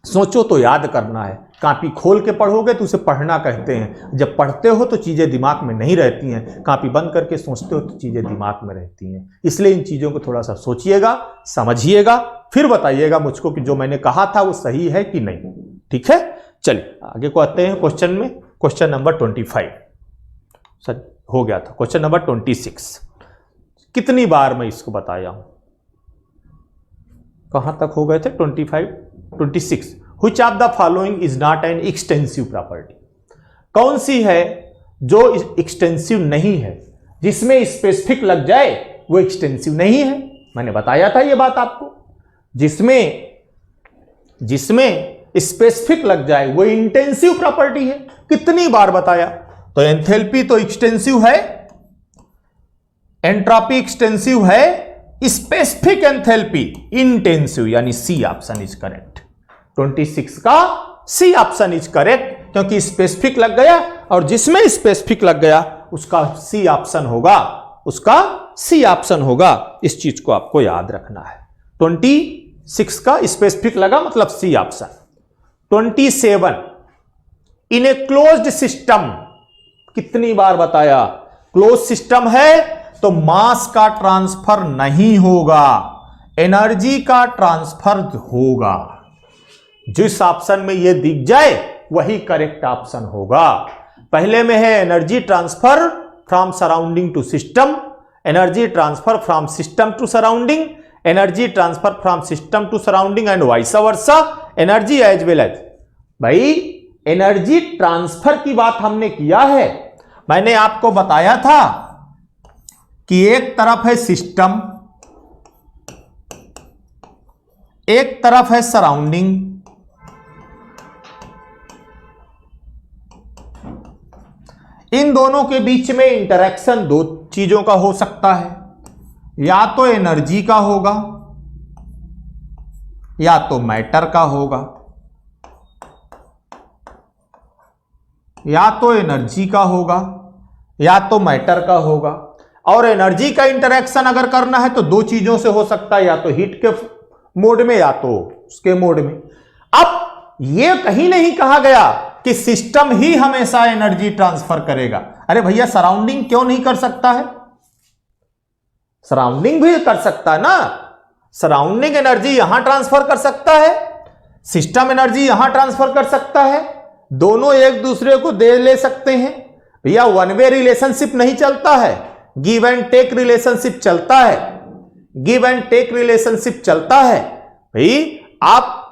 सोचो तो याद करना है, कॉपी खोल के पढ़ोगे तो उसे पढ़ना कहते हैं। जब पढ़ते हो तो चीज़ें दिमाग में नहीं रहती हैं, कॉपी बंद करके सोचते हो तो चीज़ें दिमाग में रहती हैं। इसलिए इन चीज़ों को थोड़ा सा सोचिएगा, समझिएगा, फिर बताइएगा मुझको कि जो मैंने कहा था वो सही है कि नहीं। ठीक है, चलिए आगे को आते हैं क्वेश्चन में। क्वेश्चन नंबर 25 सर हो गया था, क्वेश्चन नंबर 26। कितनी बार मैं इसको बताया हूं, कहां तक हो गए थे? 26। Which of the following is not an extensive property? कौन सी है जो एक्सटेंसिव नहीं है, जिसमें स्पेसिफिक लग जाए वो एक्सटेंसिव नहीं है। मैंने बताया था ये बात आपको, जिसमें स्पेसिफिक लग जाए वो इंटेंसिव प्रॉपर्टी है। कितनी बार बताया? तो एंथैल्पी तो एक्सटेंसिव है, एंट्रोपी एक्सटेंसिव है, स्पेसिफिक एंथैल्पी इंटेंसिव, यानी सी ऑप्शन इज करेक्ट। 26 का सी ऑप्शन इज करेक्ट, क्योंकि स्पेसिफिक लग गया और जिसमें स्पेसिफिक लग गया उसका सी ऑप्शन होगा, उसका सी ऑप्शन होगा। इस चीज को आपको याद रखना है। 6 का स्पेसिफिक लगा, मतलब C option. 27, in a closed system, कितनी बार बताया, क्लोज सिस्टम है तो मास का ट्रांसफर नहीं होगा, एनर्जी का ट्रांसफर होगा। जिस ऑप्शन में यह दिख जाए वही करेक्ट ऑप्शन होगा। पहले में है energy transfer from surrounding to system, energy transfer from system to surrounding, energy transfer from system to surrounding and vice versa, energy as well as. भाई एनर्जी ट्रांसफर की बात हमने किया है, मैंने आपको बताया था कि एक तरफ है सिस्टम, एक तरफ है सराउंडिंग, इन दोनों के बीच में इंटरेक्शन दो चीजों का हो सकता है, या तो एनर्जी का होगा या तो मैटर का होगा, या तो एनर्जी का होगा या तो मैटर का होगा। और एनर्जी का इंटरेक्शन अगर करना है तो दो चीजों से हो सकता है, या तो हीट के मोड में या तो उसके मोड में। अब यह कहीं नहीं कहा गया कि सिस्टम ही हमेशा एनर्जी ट्रांसफर करेगा। अरे भैया सराउंडिंग क्यों नहीं कर सकता है, सराउंडिंग भी कर सकता है ना, सराउंडिंग एनर्जी यहां ट्रांसफर कर सकता है, सिस्टम एनर्जी यहां ट्रांसफर कर सकता है, दोनों एक दूसरे को दे ले सकते हैं। भैया वन वे रिलेशनशिप नहीं चलता है, गिव एंड टेक रिलेशनशिप चलता है, गिव एंड टेक रिलेशनशिप चलता है। भाई आप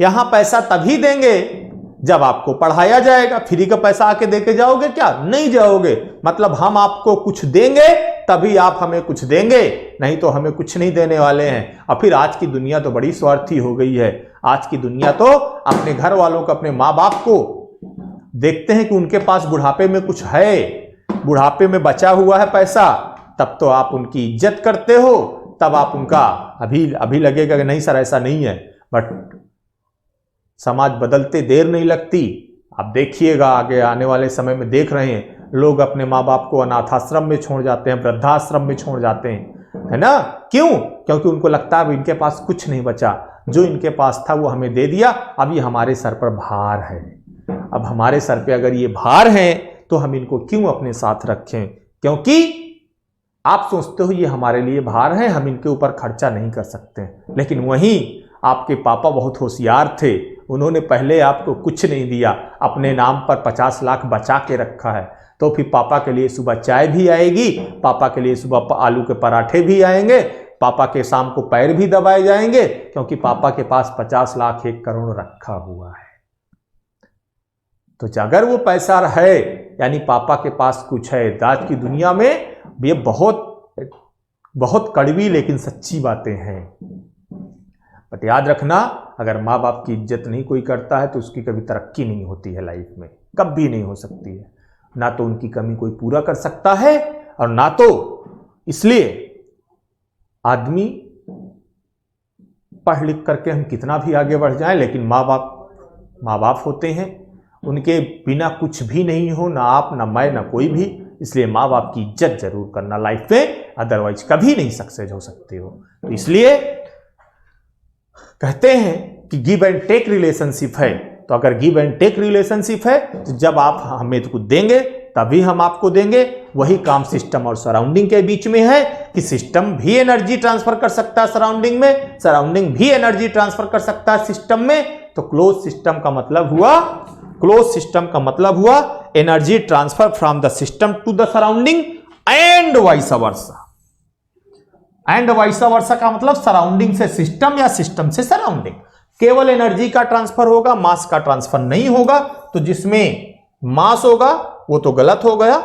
यहां पैसा तभी देंगे जब आपको पढ़ाया जाएगा, फ्री का पैसा आके देके जाओगे क्या, नहीं जाओगे। मतलब हम आपको कुछ देंगे तभी आप हमें कुछ देंगे, नहीं तो हमें कुछ नहीं देने वाले हैं। और फिर आज की दुनिया तो बड़ी स्वार्थी हो गई है, आज की दुनिया तो अपने घर वालों को, अपने माँ बाप को देखते हैं कि उनके पास बुढ़ापे में कुछ है, बुढ़ापे में बचा हुआ है पैसा, तब तो आप उनकी इज्जत करते हो, तब आप उनका अभी लगेगा कि नहीं सर ऐसा नहीं है। बट समाज बदलते देर नहीं लगती। आप देखिएगा आगे आने वाले समय में देख रहे हैं, लोग अपने माँ बाप को अनाथाश्रम में छोड़ जाते हैं, वृद्धाश्रम में छोड़ जाते हैं, है ना। क्यों? क्योंकि उनको लगता है इनके पास कुछ नहीं बचा, जो इनके पास था वो हमें दे दिया, अब ये हमारे सर पर भार है। अब हमारे सर पे अगर ये भार है तो हम इनको क्यों अपने साथ रखें, क्योंकि आप सोचते हो ये हमारे लिए भार है, हम इनके ऊपर खर्चा नहीं कर सकते। लेकिन वहीं आपके पापा बहुत होशियार थे, उन्होंने पहले आपको कुछ नहीं दिया, अपने नाम पर 50 लाख बचा के रखा है। तो फिर पापा के लिए सुबह चाय भी आएगी, पापा के लिए सुबह आलू के पराठे भी आएंगे, पापा के शाम को पैर भी दबाए जाएंगे, क्योंकि पापा के पास 50 लाख 1 करोड़ रखा हुआ है। तो अगर वो पैसा है यानी पापा के पास कुछ है। आज की दुनिया में ये बहुत कड़वी लेकिन सच्ची बातें हैं। बट याद रखना, अगर माँ बाप की इज्जत नहीं कोई करता है तो उसकी कभी तरक्की नहीं होती है लाइफ में, कभी नहीं हो सकती है। ना तो उनकी कमी कोई पूरा कर सकता है और ना तो, इसलिए आदमी पढ़ लिख करके हम कितना भी आगे बढ़ जाएं, लेकिन माँ बाप होते हैं, उनके बिना कुछ भी नहीं हो, ना आप ना मैं ना कोई भी। इसलिए माँ बाप की इज्जत जरूर करना लाइफ में, अदरवाइज कभी नहीं सक्सेस हो सकते हो। तो इसलिए कहते हैं कि गिव एंड टेक रिलेशनशिप है। तो अगर गिव एंड टेक रिलेशनशिप है तो जब आप हमें कुछ देंगे तभी हम आपको देंगे। वही काम सिस्टम और सराउंडिंग के बीच में है कि सिस्टम भी एनर्जी ट्रांसफर कर सकता है सराउंडिंग में, सराउंडिंग भी एनर्जी ट्रांसफर कर सकता है सिस्टम में। तो क्लोज सिस्टम का मतलब हुआ energy transfer from the system to the surrounding and vice versa. And vice versa का मतलब सराउंडिंग से सिस्टम या सिस्टम से सराउंडिंग। केवल एनर्जी का ट्रांसफर होगा, मास का ट्रांसफर नहीं होगा। तो जिसमें मास होगा वो तो गलत हो गया।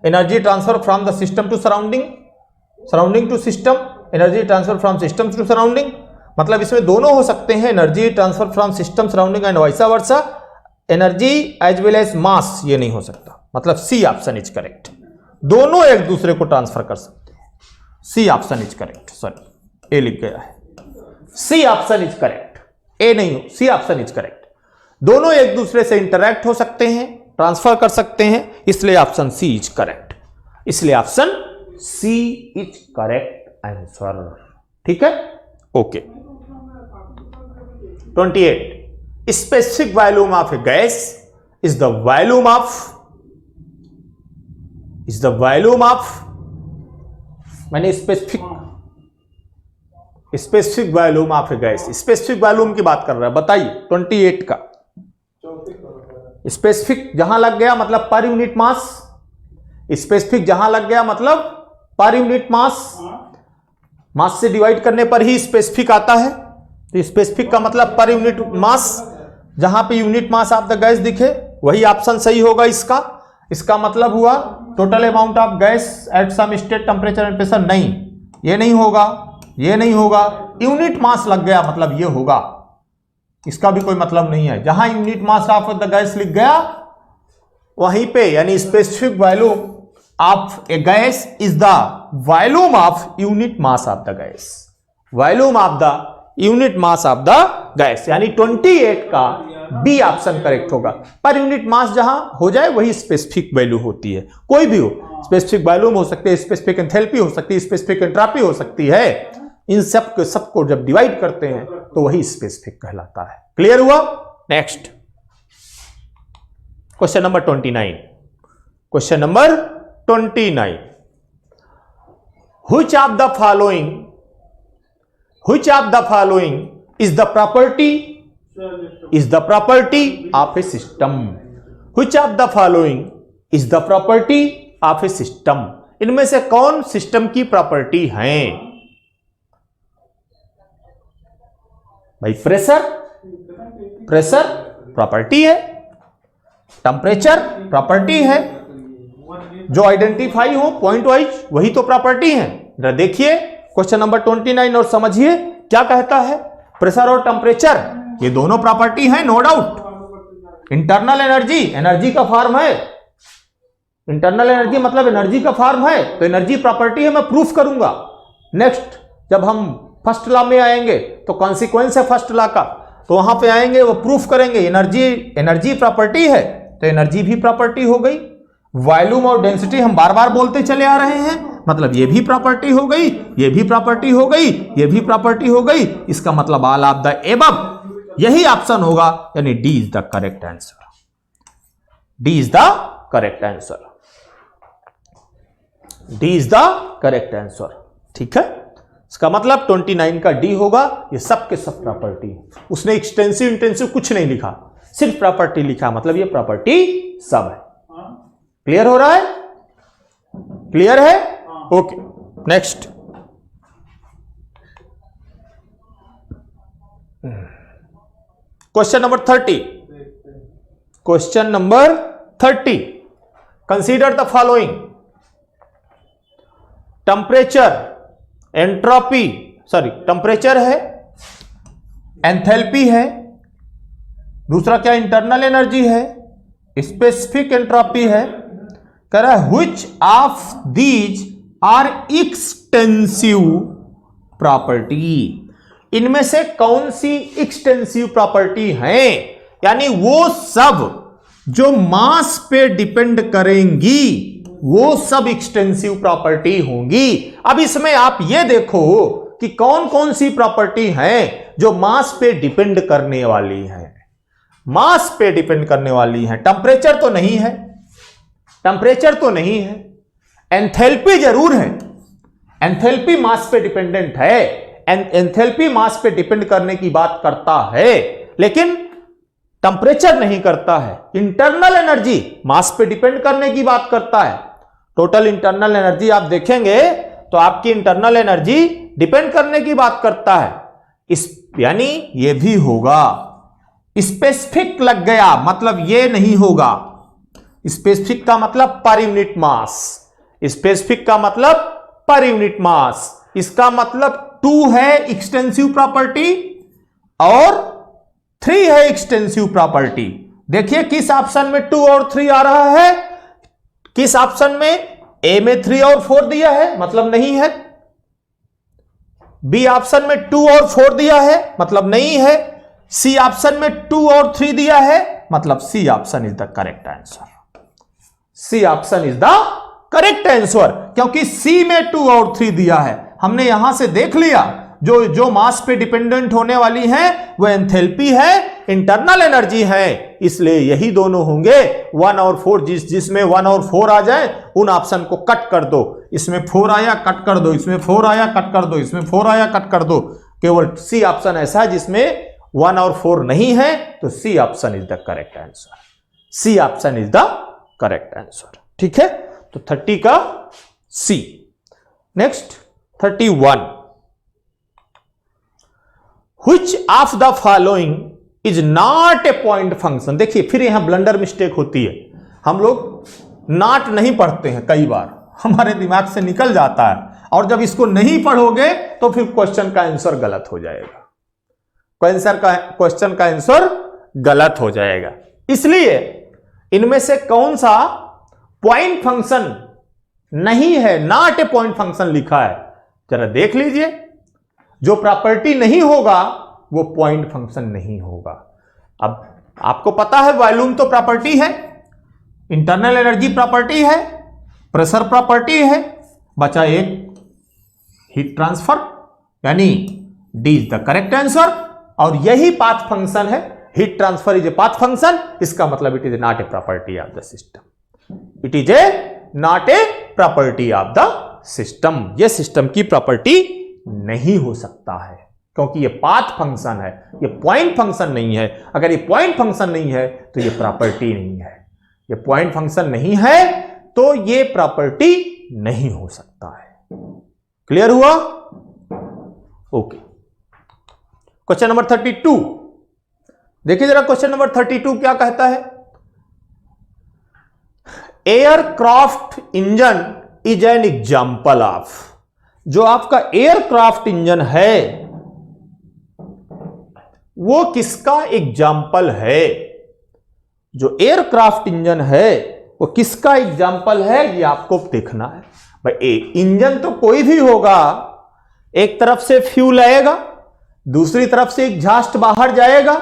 Energy transfer from the system to surrounding, surrounding to system, energy transfer from system to surrounding, मतलब इसमें दोनों हो सकते हैं, energy transfer from system surrounding and vice versa. Energy as well as mass ये नहीं हो सकता, मतलब सी ऑप्शन इज करेक्ट। दोनों एक दूसरे को ट्रांसफर कर सकते हैं। C option is correct, sorry A लिख गया है, C option is correct, A नहीं हो, सी ऑप्शन इज करेक्ट। दोनों एक दूसरे से इंटरैक्ट हो सकते हैं, ट्रांसफर कर सकते हैं, इसलिए ऑप्शन सी इज करेक्ट। इसलिए option C is correct answer. ठीक है, okay. 28 specific volume of a gas is the volume of मैंने specific volume of a gas, specific volume की बात कर रहा है, बताइए 28 का। स्पेसिफिक जहां लग गया मतलब पर यूनिट मास, स्पेसिफिक जहां लग गया मतलब पर यूनिट मास, मास से डिवाइड करने पर ही स्पेसिफिक आता है। तो स्पेसिफिक का मतलब पर यूनिट मास, जहां पे unit mass of the gas दिखे वही ऑप्शन सही होगा इसका। इसका मतलब हुआ total amount of gas at some state temperature and pressure, नहीं ये नहीं होगा, ये नहीं होगा। यूनिट मास लग गया मतलब ये होगा, इसका भी कोई मतलब नहीं है। जहां unit mass of the gas लिख गया वहीं पे, यानी specific volume of a gas is the volume of unit mass of the gas, volume of the unit mass of the gas, यानी 28 का बी ऑप्शन करेक्ट होगा। पर यूनिट मास जहां हो जाए वही स्पेसिफिक वैल्यू होती है, कोई भी हो। स्पेसिफिक वॉल्यूम हो सकती है, स्पेसिफिक एंथैल्पी हो सकती है, स्पेसिफिक एंट्रोपी हो सकती है। इन सबको जब डिवाइड करते हैं तो वही स्पेसिफिक कहलाता है। क्लियर हुआ? Next question number 29। Question number 29, which of the following is the property of a system? Which of the following is the property of a system? इनमें से कौन सिस्टम की प्रॉपर्टी है? भाई प्रेशर प्रॉपर्टी है, टेम्परेचर प्रॉपर्टी है, जो आइडेंटिफाई हो पॉइंट वाइज वही तो प्रॉपर्टी है। जरा देखिए क्वेश्चन नंबर 29 और समझिए क्या कहता है। प्रेशर और टेम्परेचर ये दोनों प्रॉपर्टी है, नो डाउट। इंटरनल एनर्जी का फॉर्म है, इंटरनल एनर्जी मतलब एनर्जी का फॉर्म है, तो एनर्जी प्रॉपर्टी है, मैं प्रूफ करूंगा। नेक्स्ट जब हम फर्स्ट लॉ में आएंगे तो कॉन्सिक्वेंस है फर्स्ट लॉ का, तो वहां पे आएंगे वो प्रूफ करेंगे। एनर्जी प्रॉपर्टी है तो एनर्जी भी प्रॉपर्टी हो गई। वॉल्यूम और डेंसिटी हम बार बार बोलते चले आ रहे हैं, मतलब ये भी प्रॉपर्टी हो गई, ये भी प्रॉपर्टी हो गई, ये भी प्रॉपर्टी हो गई। इसका मतलब ऑल ऑफ द एबव, यही ऑप्शन होगा, यानी D is the correct answer. D is the correct answer, D is the correct answer. ठीक है, इसका मतलब 29 का डी होगा। ये सब के सब प्रॉपर्टी, उसने एक्सटेंसिव इंटेंसिव कुछ नहीं लिखा, सिर्फ प्रॉपर्टी लिखा, मतलब ये प्रॉपर्टी सब है। क्लियर हो रहा है? क्लियर है? Okay, next question number 30। Question number 30, consider the following. Temperature है, एंथैल्पी है, दूसरा क्या इंटरनल एनर्जी है, स्पेसिफिक एंट्रोपी है। कह रहा है which of these are extensive property, इनमें से कौन सी एक्सटेंसिव प्रॉपर्टी है, यानी वो सब जो मास पे डिपेंड करेंगी वो सब एक्सटेंसिव प्रॉपर्टी होंगी। अब इसमें आप ये देखो कि कौन कौन सी प्रॉपर्टी है जो मास पे डिपेंड करने वाली है, मास पे डिपेंड करने वाली है। टेम्परेचर तो नहीं है, टेम्परेचर तो नहीं है, एंथैल्पी जरूर है, एंथैल्पी मास पे डिपेंडेंट है, एंथैल्पी मास पे डिपेंड करने की बात करता है, लेकिन टेम्परेचर नहीं करता है। इंटरनल एनर्जी मास पे डिपेंड करने की बात करता है। टोटल इंटरनल एनर्जी आप देखेंगे तो आपकी इंटरनल एनर्जी डिपेंड करने की बात करता है, यानी ये भी होगा। स्पेसिफिक लग गया मतलब ये नहीं होगा। स्पेसिफिक का मतलब पर यूनिट मास, स्पेसिफिक का मतलब पर यूनिट मास। इसका मतलब 2 है एक्सटेंसिव प्रॉपर्टी और 3 है एक्सटेंसिव प्रॉपर्टी। देखिए किस ऑप्शन में 2 और 3 आ रहा है, किस ऑप्शन में? ए में 3 और 4 दिया है, मतलब नहीं है। बी ऑप्शन में 2 और 4 दिया है, मतलब नहीं है। सी ऑप्शन में 2 और 3 दिया है, मतलब C option is the correct answer. C option is the correct answer, क्योंकि सी में 2 और 3 दिया है। हमने यहां से देख लिया जो जो मास पे डिपेंडेंट होने वाली हैं वो एंथैल्पी है, इंटरनल एनर्जी है, इसलिए यही दोनों होंगे 1 और 4। जिसमें 1 और 4 आ जाए उन ऑप्शन को कट कर दो। इसमें 4 आया कट कर दो, इसमें 4 आया कट कर दो, इसमें 4 आया कट कर दो। केवल सी ऑप्शन ऐसा है जिसमें 1 और 4 नहीं है, तो C option is the correct answer. C option is the correct answer. ठीक है, तो 30 का C. Next 31, which of the following is not a point function। देखिए फिर यहां ब्लंडर मिस्टेक होती है, हम लोग नॉट नहीं पढ़ते हैं, कई बार हमारे दिमाग से निकल जाता है, और जब इसको नहीं पढ़ोगे तो फिर क्वेश्चन का आंसर गलत हो जाएगा, क्वेश्चन का आंसर गलत हो जाएगा। इसलिए इनमें से कौन सा पॉइंट फंक्शन नहीं है, नॉट ए पॉइंट फंक्शन लिखा है, जरा देख लीजिए। जो प्रॉपर्टी नहीं होगा वो पॉइंट फंक्शन नहीं होगा। अब आपको पता है वॉल्यूम तो प्रॉपर्टी है, इंटरनल एनर्जी प्रॉपर्टी है, प्रेशर प्रॉपर्टी है, बचा एक हीट ट्रांसफर, यानी D is the correct answer. और यही पाथ फंक्शन है, heat transfer is a path function, इसका मतलब it is not a property of the system, it is a not a property of the system. यह सिस्टम की प्रॉपर्टी नहीं हो सकता है, क्योंकि ये पाथ फंक्शन है, ये पॉइंट फंक्शन नहीं है। अगर ये पॉइंट फंक्शन नहीं है तो ये प्रॉपर्टी नहीं है, ये पॉइंट फंक्शन नहीं है तो ये प्रॉपर्टी नहीं हो सकता है। क्लियर हुआ? ओके। क्वेश्चन नंबर 32 देखिए जरा, क्वेश्चन नंबर 32 क्या कहता है? Aircraft engine is an example of. जो आपका एयरक्राफ्ट इंजन है वो किसका एग्जाम्पल है? जो एयरक्राफ्ट इंजन है वो किसका एग्जाम्पल है, ये आपको देखना है। भाई इंजन तो कोई भी होगा, एक तरफ से फ्यूल आएगा, दूसरी तरफ से एग्जॉस्ट बाहर जाएगा,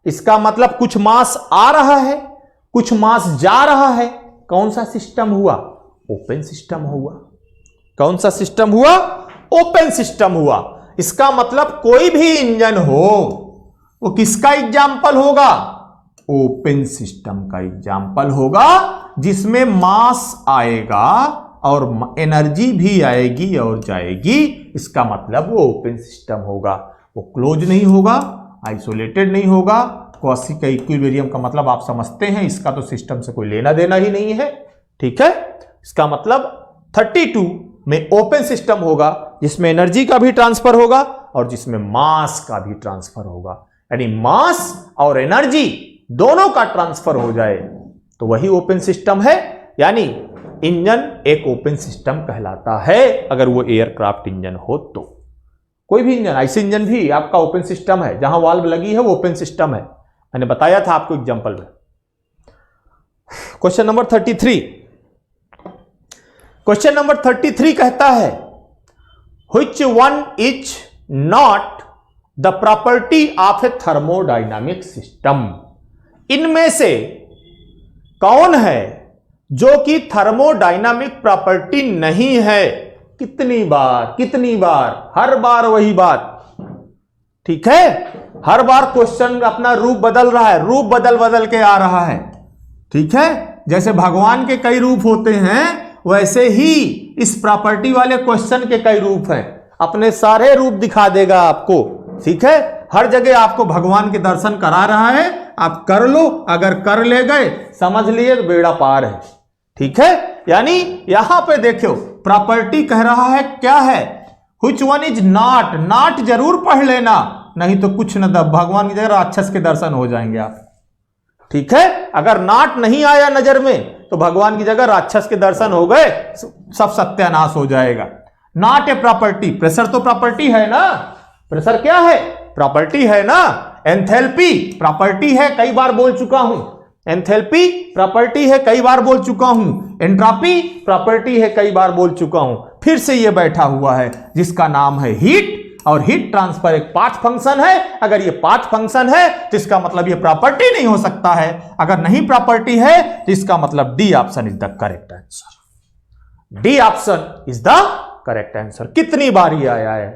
इसका मतलब कुछ मास आ रहा है, कुछ मास जा रहा है। कौन सा सिस्टम हुआ? ओपन सिस्टम हुआ। कौन सा सिस्टम हुआ? ओपन सिस्टम हुआ। इसका मतलब कोई भी इंजन हो वो किसका एग्जाम्पल होगा? ओपन सिस्टम का एग्जाम्पल होगा, जिसमें मास आएगा और एनर्जी भी आएगी और जाएगी। इसका मतलब वो ओपन सिस्टम होगा, वो क्लोज नहीं होगा, आइसोलेटेड नहीं होगा। क्वासी का इक्विलिब्रियम का मतलब आप समझते हैं, इसका तो सिस्टम से कोई लेना देना ही नहीं है। ठीक है, इसका मतलब 32 में ओपन सिस्टम होगा, जिसमें एनर्जी का भी ट्रांसफर होगा और जिसमें मास का भी ट्रांसफर होगा, यानी मास और एनर्जी दोनों का ट्रांसफर हो जाए तो वही ओपन सिस्टम है। यानी इंजन एक ओपन सिस्टम कहलाता है अगर वो एयरक्राफ्ट इंजन हो तो। कोई भी इंजन, ऐसे इंजन भी आपका ओपन सिस्टम है, जहां वाल्व लगी है वो ओपन सिस्टम है, मैंने बताया था आपको एग्जांपल में। क्वेश्चन नंबर 33, क्वेश्चन नंबर 33 कहता है which one is not the property of a thermodynamic system। इनमें से कौन है जो कि थर्मोडायनामिक प्रॉपर्टी नहीं है? कितनी बार, हर बार वही बात। ठीक है, हर बार क्वेश्चन अपना रूप बदल रहा है, रूप बदल बदल के आ रहा है। ठीक है, जैसे भगवान के कई रूप होते हैं वैसे ही इस प्रॉपर्टी वाले क्वेश्चन के कई रूप हैं, अपने सारे रूप दिखा देगा आपको। ठीक है, हर जगह आपको भगवान के दर्शन करा रहा है, आप कर लो, अगर कर ले गए समझ लिए तो बेड़ा पार है। ठीक है, यानी यहां पे देखो प्रॉपर्टी कह रहा है क्या है? which one is not, not जरूर पढ़ लेना, नहीं तो कुछ न भगवान की जगह राक्षस के दर्शन हो जाएंगे आप। ठीक है, अगर नॉट नहीं आया नजर में तो भगवान की जगह राक्षस के दर्शन हो गए, सब सत्यानाश हो जाएगा। नॉट ए प्रॉपर्टी, प्रेशर तो प्रॉपर्टी है ना, प्रेशर क्या है? प्रॉपर्टी है ना। एंथैल्पी प्रॉपर्टी है, कई बार बोल चुका हूं, एंथैल्पी प्रॉपर्टी है, कई बार बोल चुका हूं। एंट्रोपी प्रॉपर्टी है, कई बार बोल चुका हूं। फिर से ये बैठा हुआ है जिसका नाम है हीट, और हीट ट्रांसफर एक पाथ फंक्शन है। अगर ये पाथ फंक्शन है तो इसका मतलब ये प्रॉपर्टी नहीं हो सकता है, अगर नहीं प्रॉपर्टी है तो इसका मतलब D option is the correct answer. D option is the correct answer. कितनी बार ये आया है?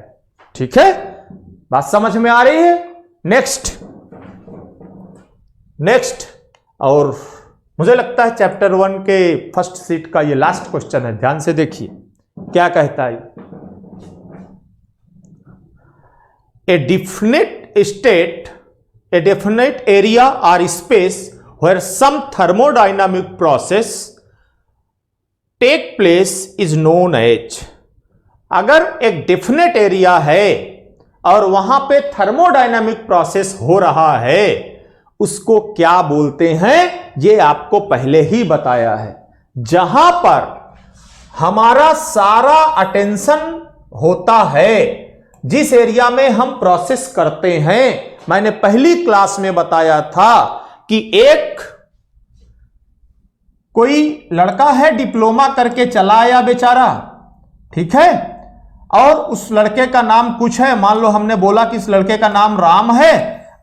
ठीक है, बात समझ में आ रही है। नेक्स्ट और मुझे लगता है चैप्टर 1 के फर्स्ट सीट का ये लास्ट क्वेश्चन है, ध्यान से देखिए क्या कहता है। A definite state, a definite area और space where some thermodynamic process take place is known as। अगर एक डेफिनेट एरिया है और वहां पे थर्मोडायनामिक प्रोसेस हो रहा है, उसको क्या बोलते हैं, ये आपको पहले ही बताया है। जहां पर हमारा सारा अटेंशन होता है, जिस एरिया में हम प्रोसेस करते हैं, मैंने पहली क्लास में बताया था कि एक कोई लड़का है, डिप्लोमा करके चला आया बेचारा, ठीक है, और उस लड़के का नाम कुछ है, मान लो हमने बोला कि इस लड़के का नाम राम है।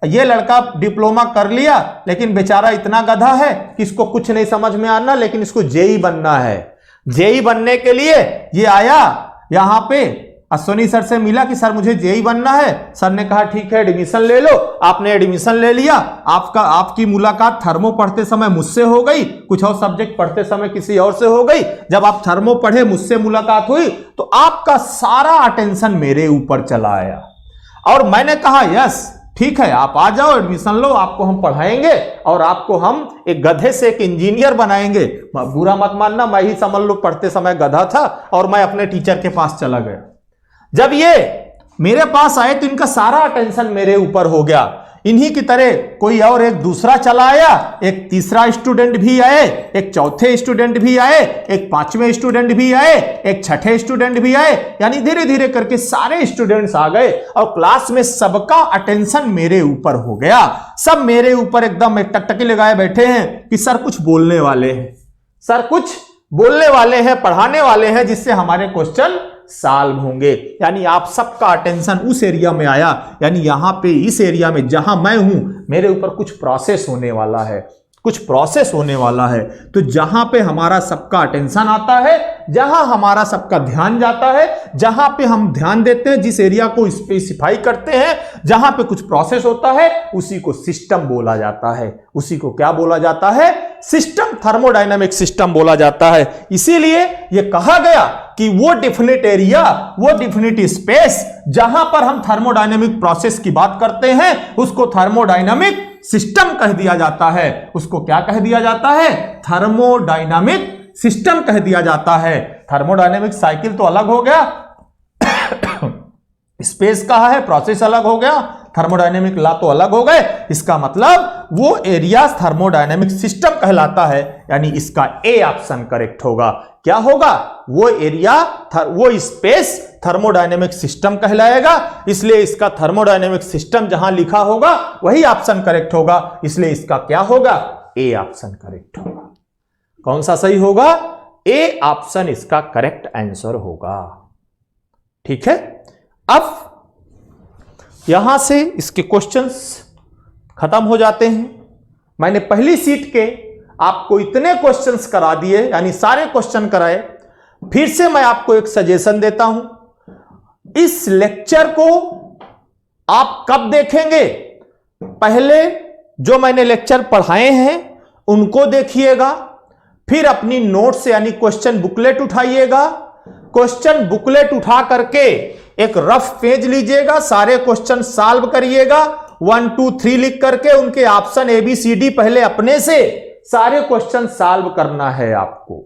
ये लड़का डिप्लोमा कर लिया, लेकिन बेचारा इतना गधा है कि इसको कुछ नहीं समझ में आना, लेकिन इसको जेई बनना है। जेई बनने के लिए ये आया यहां पे, अश्विनी सर से मिला कि सर मुझे जेई बनना है। सर ने कहा ठीक है एडमिशन ले लो। आपने एडमिशन ले लिया। आपकी मुलाकात थर्मो पढ़ते समय मुझसे हो गई, कुछ और सब्जेक्ट पढ़ते समय किसी और से हो गई। जब आप थर्मो पढ़े, मुझसे मुलाकात हुई, तो आपका सारा अटेंशन मेरे ऊपर चला आया और मैंने कहा यस ठीक है, आप आ जाओ, एडमिशन लो, आपको हम पढ़ाएंगे और आपको हम एक गधे से एक इंजीनियर बनाएंगे। बुरा मत मानना, मैं ही समझ लो पढ़ते समय गधा था और मैं अपने टीचर के पास चला गया। जब ये मेरे पास आए तो इनका सारा अटेंशन मेरे ऊपर हो गया। इन्हीं की तरह कोई और एक दूसरा चला आया, एक तीसरा स्टूडेंट भी आए, एक चौथे स्टूडेंट भी आए, एक पांचवें स्टूडेंट भी आए, एक छठे स्टूडेंट भी आए, यानी धीरे धीरे करके सारे स्टूडेंट्स आ गए और क्लास में सबका अटेंशन मेरे ऊपर हो गया। सब मेरे ऊपर एकदम एक टकटकी लगाए बैठे हैं कि सर कुछ बोलने वाले हैं, सर कुछ बोलने वाले हैं, पढ़ाने वाले हैं, जिससे हमारे क्वेश्चन सॉल्व होंगे। यानी आप सबका अटेंशन उस एरिया में आया, यानी यहां पे इस एरिया में जहां मैं हूं, मेरे ऊपर कुछ प्रोसेस होने वाला है, कुछ प्रोसेस होने वाला है। तो जहां पे हमारा सबका अटेंशन आता है, जहां हमारा सबका ध्यान जाता है, जहां पे हम ध्यान देते हैं, जिस एरिया को स्पेसिफाई करते हैं, जहां पे कुछ प्रोसेस होता है, उसी को सिस्टम बोला जाता है। उसी को क्या बोला जाता है? सिस्टम, थर्मोडायनामिक सिस्टम बोला जाता है। इसीलिए यह कहा गया कि वो डेफिनेट एरिया, वो डेफिनेट स्पेस जहां पर हम थर्मोडायनामिक प्रोसेस की बात करते हैं, उसको थर्मोडायनामिक सिस्टम कह दिया जाता है। उसको क्या कह दिया जाता है? थर्मोडायनामिक सिस्टम कह दिया जाता है। थर्मोडायनामिक साइकिल तो अलग हो गया, स्पेस कहा है, प्रोसेस अलग हो गया, थर्मोडायनेमिक लॉ तो अलग हो गए। इसका मतलब वो एरिया थर्मोडायनेमिक सिस्टम कहलाता है, यानी इसका ए ऑप्शन करेक्ट होगा। क्या होगा? वो एरिया, वो स्पेस थर्मोडायनेमिक सिस्टम कहलाएगा, इसलिए इसका थर्मोडायनेमिक सिस्टम जहां लिखा होगा वही ऑप्शन करेक्ट होगा, इसलिए इसका क्या होगा? ए ऑप्शन करेक्ट होगा। कौन सा सही होगा? ए ऑप्शन इसका करेक्ट आंसर होगा। ठीक है, अब यहां से इसके क्वेश्चंस खत्म हो जाते हैं। मैंने पहली सीट के आपको इतने क्वेश्चंस करा दिए, यानी सारे क्वेश्चन कराए। फिर से मैं आपको एक सजेशन देता हूं, इस लेक्चर को आप कब देखेंगे? पहले जो मैंने लेक्चर पढ़ाए हैं उनको देखिएगा, फिर अपनी नोट्स यानी क्वेश्चन बुकलेट उठाइएगा। क्वेश्चन बुकलेट उठा करके एक रफ पेज लीजिएगा, सारे क्वेश्चन सॉल्व करिएगा, 1 2 3 लिख करके उनके ऑप्शन ABCD पहले अपने से सारे क्वेश्चन सॉल्व करना है आपको।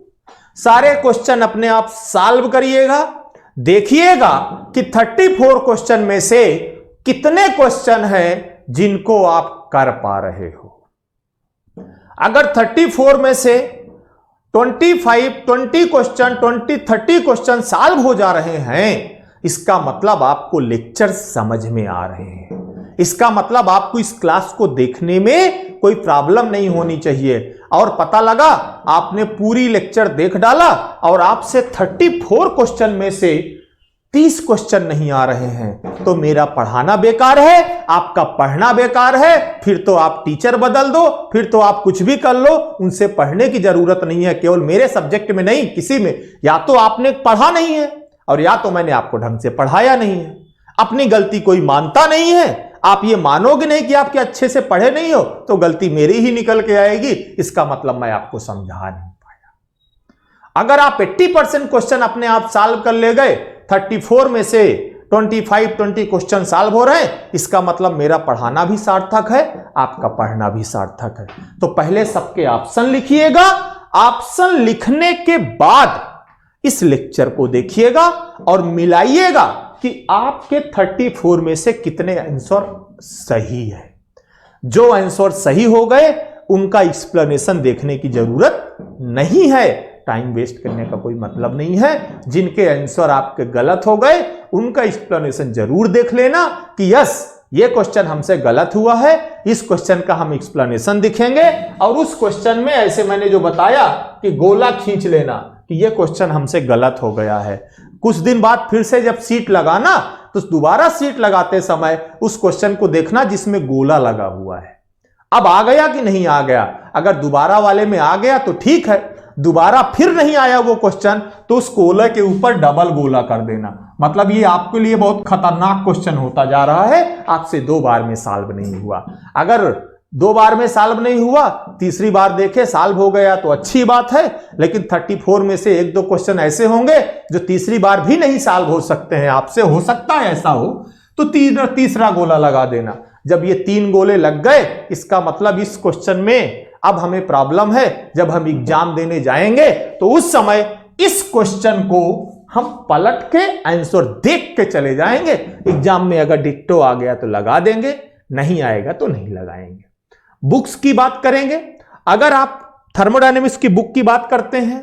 सारे क्वेश्चन अपने आप सॉल्व करिएगा, देखिएगा कि 34 क्वेश्चन में से कितने क्वेश्चन हैं जिनको आप कर पा रहे हो। अगर 34 में से 20 क्वेश्चन, 30 क्वेश्चन सॉल्व हो जा रहे हैं, इसका मतलब आपको लेक्चर समझ में आ रहे हैं। इसका मतलब आपको इस क्लास को देखने में कोई प्रॉब्लम नहीं होनी चाहिए। और पता लगा आपने पूरी लेक्चर देख डाला और आपसे 34 क्वेश्चन में से 30 क्वेश्चन नहीं आ रहे हैं, तो मेरा पढ़ाना बेकार है, आपका पढ़ना बेकार है। फिर तो आप टीचर बदल दो, फिर तो आप कुछ भी कर लो, उनसे पढ़ने की जरूरत नहीं है। केवल मेरे सब्जेक्ट में नहीं, किसी में, या तो आपने पढ़ा नहीं है और या तो मैंने आपको ढंग से पढ़ाया नहीं है। अपनी गलती कोई मानता नहीं है, आप ये मानोगे नहीं कि आप अच्छे से पढ़े नहीं हो, तो गलती मेरी ही निकल के आएगी। इसका मतलब मैं आपको समझा नहीं पाया। अगर आप 80% क्वेश्चन अपने आप सॉल्व कर ले गए, 34 में से 25-20 क्वेश्चन सॉल्व हो रहे हैं, इसका मतलब मेरा पढ़ाना भी सार्थक है, आपका पढ़ना भी सार्थक है। तो पहले सबके ऑप्शन लिखिएगा, ऑप्शन लिखने के बाद इस लेक्चर को देखिएगा और मिलाइएगा कि आपके 34 में से कितने आंसर सही है। जो आंसर सही हो गए उनका एक्सप्लेनेशन देखने की जरूरत नहीं है, टाइम वेस्ट करने का कोई मतलब नहीं है। जिनके आंसर आपके गलत हो गए उनका एक्सप्लेनेशन जरूर देख लेना कि यस ये क्वेश्चन हमसे गलत हुआ है, इस क्वेश्चन का हम एक्सप्लेनेशन दिखेंगे। और उस क्वेश्चन में ऐसे मैंने जो बताया कि गोला खींच लेना कि ये क्वेश्चन हमसे गलत हो गया है। कुछ दिन बाद फिर से जब सीट लगाना तो दोबारा सीट लगाते समय उस क्वेश्चन को देखना जिसमें गोला लगा हुआ है। अब आ गया कि नहीं आ गया, अगर दोबारा वाले में आ गया तो ठीक है, दोबारा फिर नहीं आया वो क्वेश्चन तो उस गोले के ऊपर डबल गोला कर देना। मतलब ये आपके लिए बहुत खतरनाक क्वेश्चन होता जा रहा है, आपसे 2 बार में सॉल्व नहीं हुआ। अगर 2 बार में सॉल्व नहीं हुआ, तीसरी बार देखे सॉल्व हो गया तो अच्छी बात है, लेकिन 34 में से 1-2 क्वेश्चन ऐसे होंगे जो तीसरी बार भी नहीं सॉल्व हो सकते हैं, आपसे हो सकता है ऐसा हो, तो तीसरा गोला लगा देना। जब ये 3 गोले लग गए, इसका मतलब इस क्वेश्चन में अब हमें प्रॉब्लम है। जब हम एग्जाम देने जाएंगे तो उस समय इस क्वेश्चन को हम पलट के आंसर देख के चले जाएंगे। एग्जाम में अगर डिक्टो आ गया तो लगा देंगे, नहीं आएगा तो नहीं लगाएंगे। बुक्स की बात करेंगे, अगर आप थर्मोडायनेमिक्स की बुक की बात करते हैं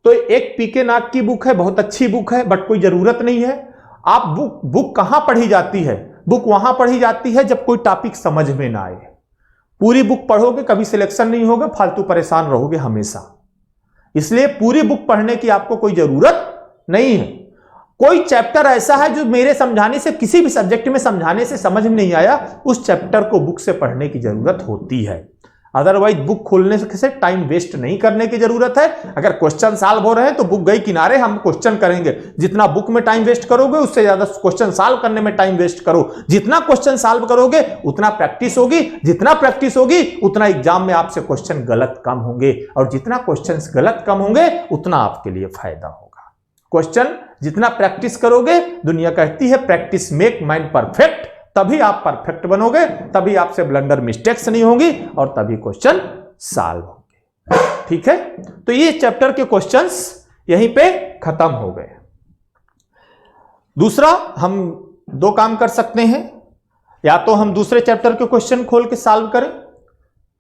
तो एक पीके नाग की बुक है, बहुत अच्छी बुक है, बट कोई जरूरत नहीं है। आप बुक कहां पढ़ी जाती है? बुक वहां पढ़ी जाती है जब कोई टॉपिक समझ में ना आए। पूरी बुक पढ़ोगे कभी सिलेक्शन नहीं होगा, फालतू परेशान रहोगे हमेशा। इसलिए पूरी बुक पढ़ने की आपको कोई जरूरत नहीं है। कोई चैप्टर ऐसा है जो मेरे समझाने से, किसी भी सब्जेक्ट में समझाने से समझ में नहीं आया, उस चैप्टर को बुक से पढ़ने की जरूरत होती है। अदरवाइज बुक खोलने से टाइम वेस्ट नहीं करने की जरूरत है। अगर क्वेश्चन सॉल्व हो रहे हैं तो बुक गई किनारे, हम क्वेश्चन करेंगे। जितना बुक में टाइम वेस्ट करोगे उससे ज्यादा क्वेश्चन सॉल्व करने में टाइम वेस्ट करो। जितना क्वेश्चन सॉल्व करोगे उतना प्रैक्टिस होगी, जितना प्रैक्टिस होगी उतना एग्जाम में आपसे क्वेश्चन गलत कम होंगे, और जितना क्वेश्चन गलत कम होंगे उतना आपके लिए फायदा होगा। क्वेश्चन जितना प्रैक्टिस करोगे, दुनिया कहती है प्रैक्टिस मेक माइंड परफेक्ट, तभी आप परफेक्ट बनोगे, तभी आपसे ब्लंडर मिस्टेक्स नहीं होंगी और तभी क्वेश्चन सॉल्व होंगे। ठीक है, तो ये चैप्टर के क्वेश्चंस यहीं पे खत्म हो गए। दूसरा, हम 2 काम कर सकते हैं, या तो हम दूसरे चैप्टर के क्वेश्चन खोल के सॉल्व करें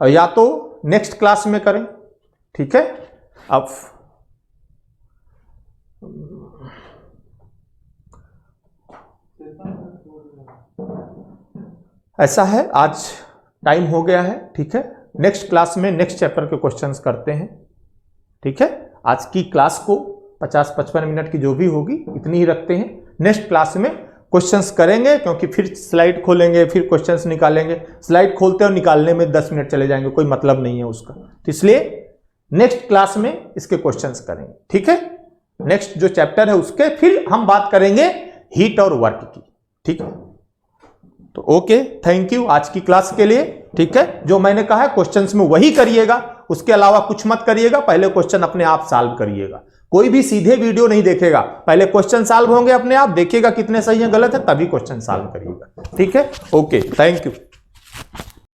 और या तो नेक्स्ट क्लास में करें। ठीक है, अब ऐसा है, आज टाइम हो गया है। ठीक है, नेक्स्ट क्लास में नेक्स्ट चैप्टर के क्वेश्चंस करते हैं। ठीक है, आज की क्लास को 50-55 मिनट की जो भी होगी इतनी ही रखते हैं। नेक्स्ट क्लास में क्वेश्चंस करेंगे, क्योंकि फिर स्लाइड खोलेंगे, फिर क्वेश्चंस निकालेंगे। स्लाइड खोलते और निकालने में 10 मिनट चले जाएंगे, कोई मतलब नहीं है उसका। तो इसलिए नेक्स्ट क्लास में इसके क्वेश्चंस करेंगे। ठीक है, नेक्स्ट जो चैप्टर है उसके फिर हम बात करेंगे हीट और वर्क की। ठीक है, तो ओके, थैंक यू आज की क्लास के लिए। ठीक है, जो मैंने कहा है क्वेश्चंस में वही करिएगा, उसके अलावा कुछ मत करिएगा। पहले क्वेश्चन अपने आप सॉल्व करिएगा, कोई भी सीधे वीडियो नहीं देखेगा। पहले क्वेश्चन सॉल्व होंगे अपने आप, देखिएगा कितने सही है गलत है, तभी क्वेश्चन सॉल्व करिएगा। ठीक है, ओके, थैंक यू।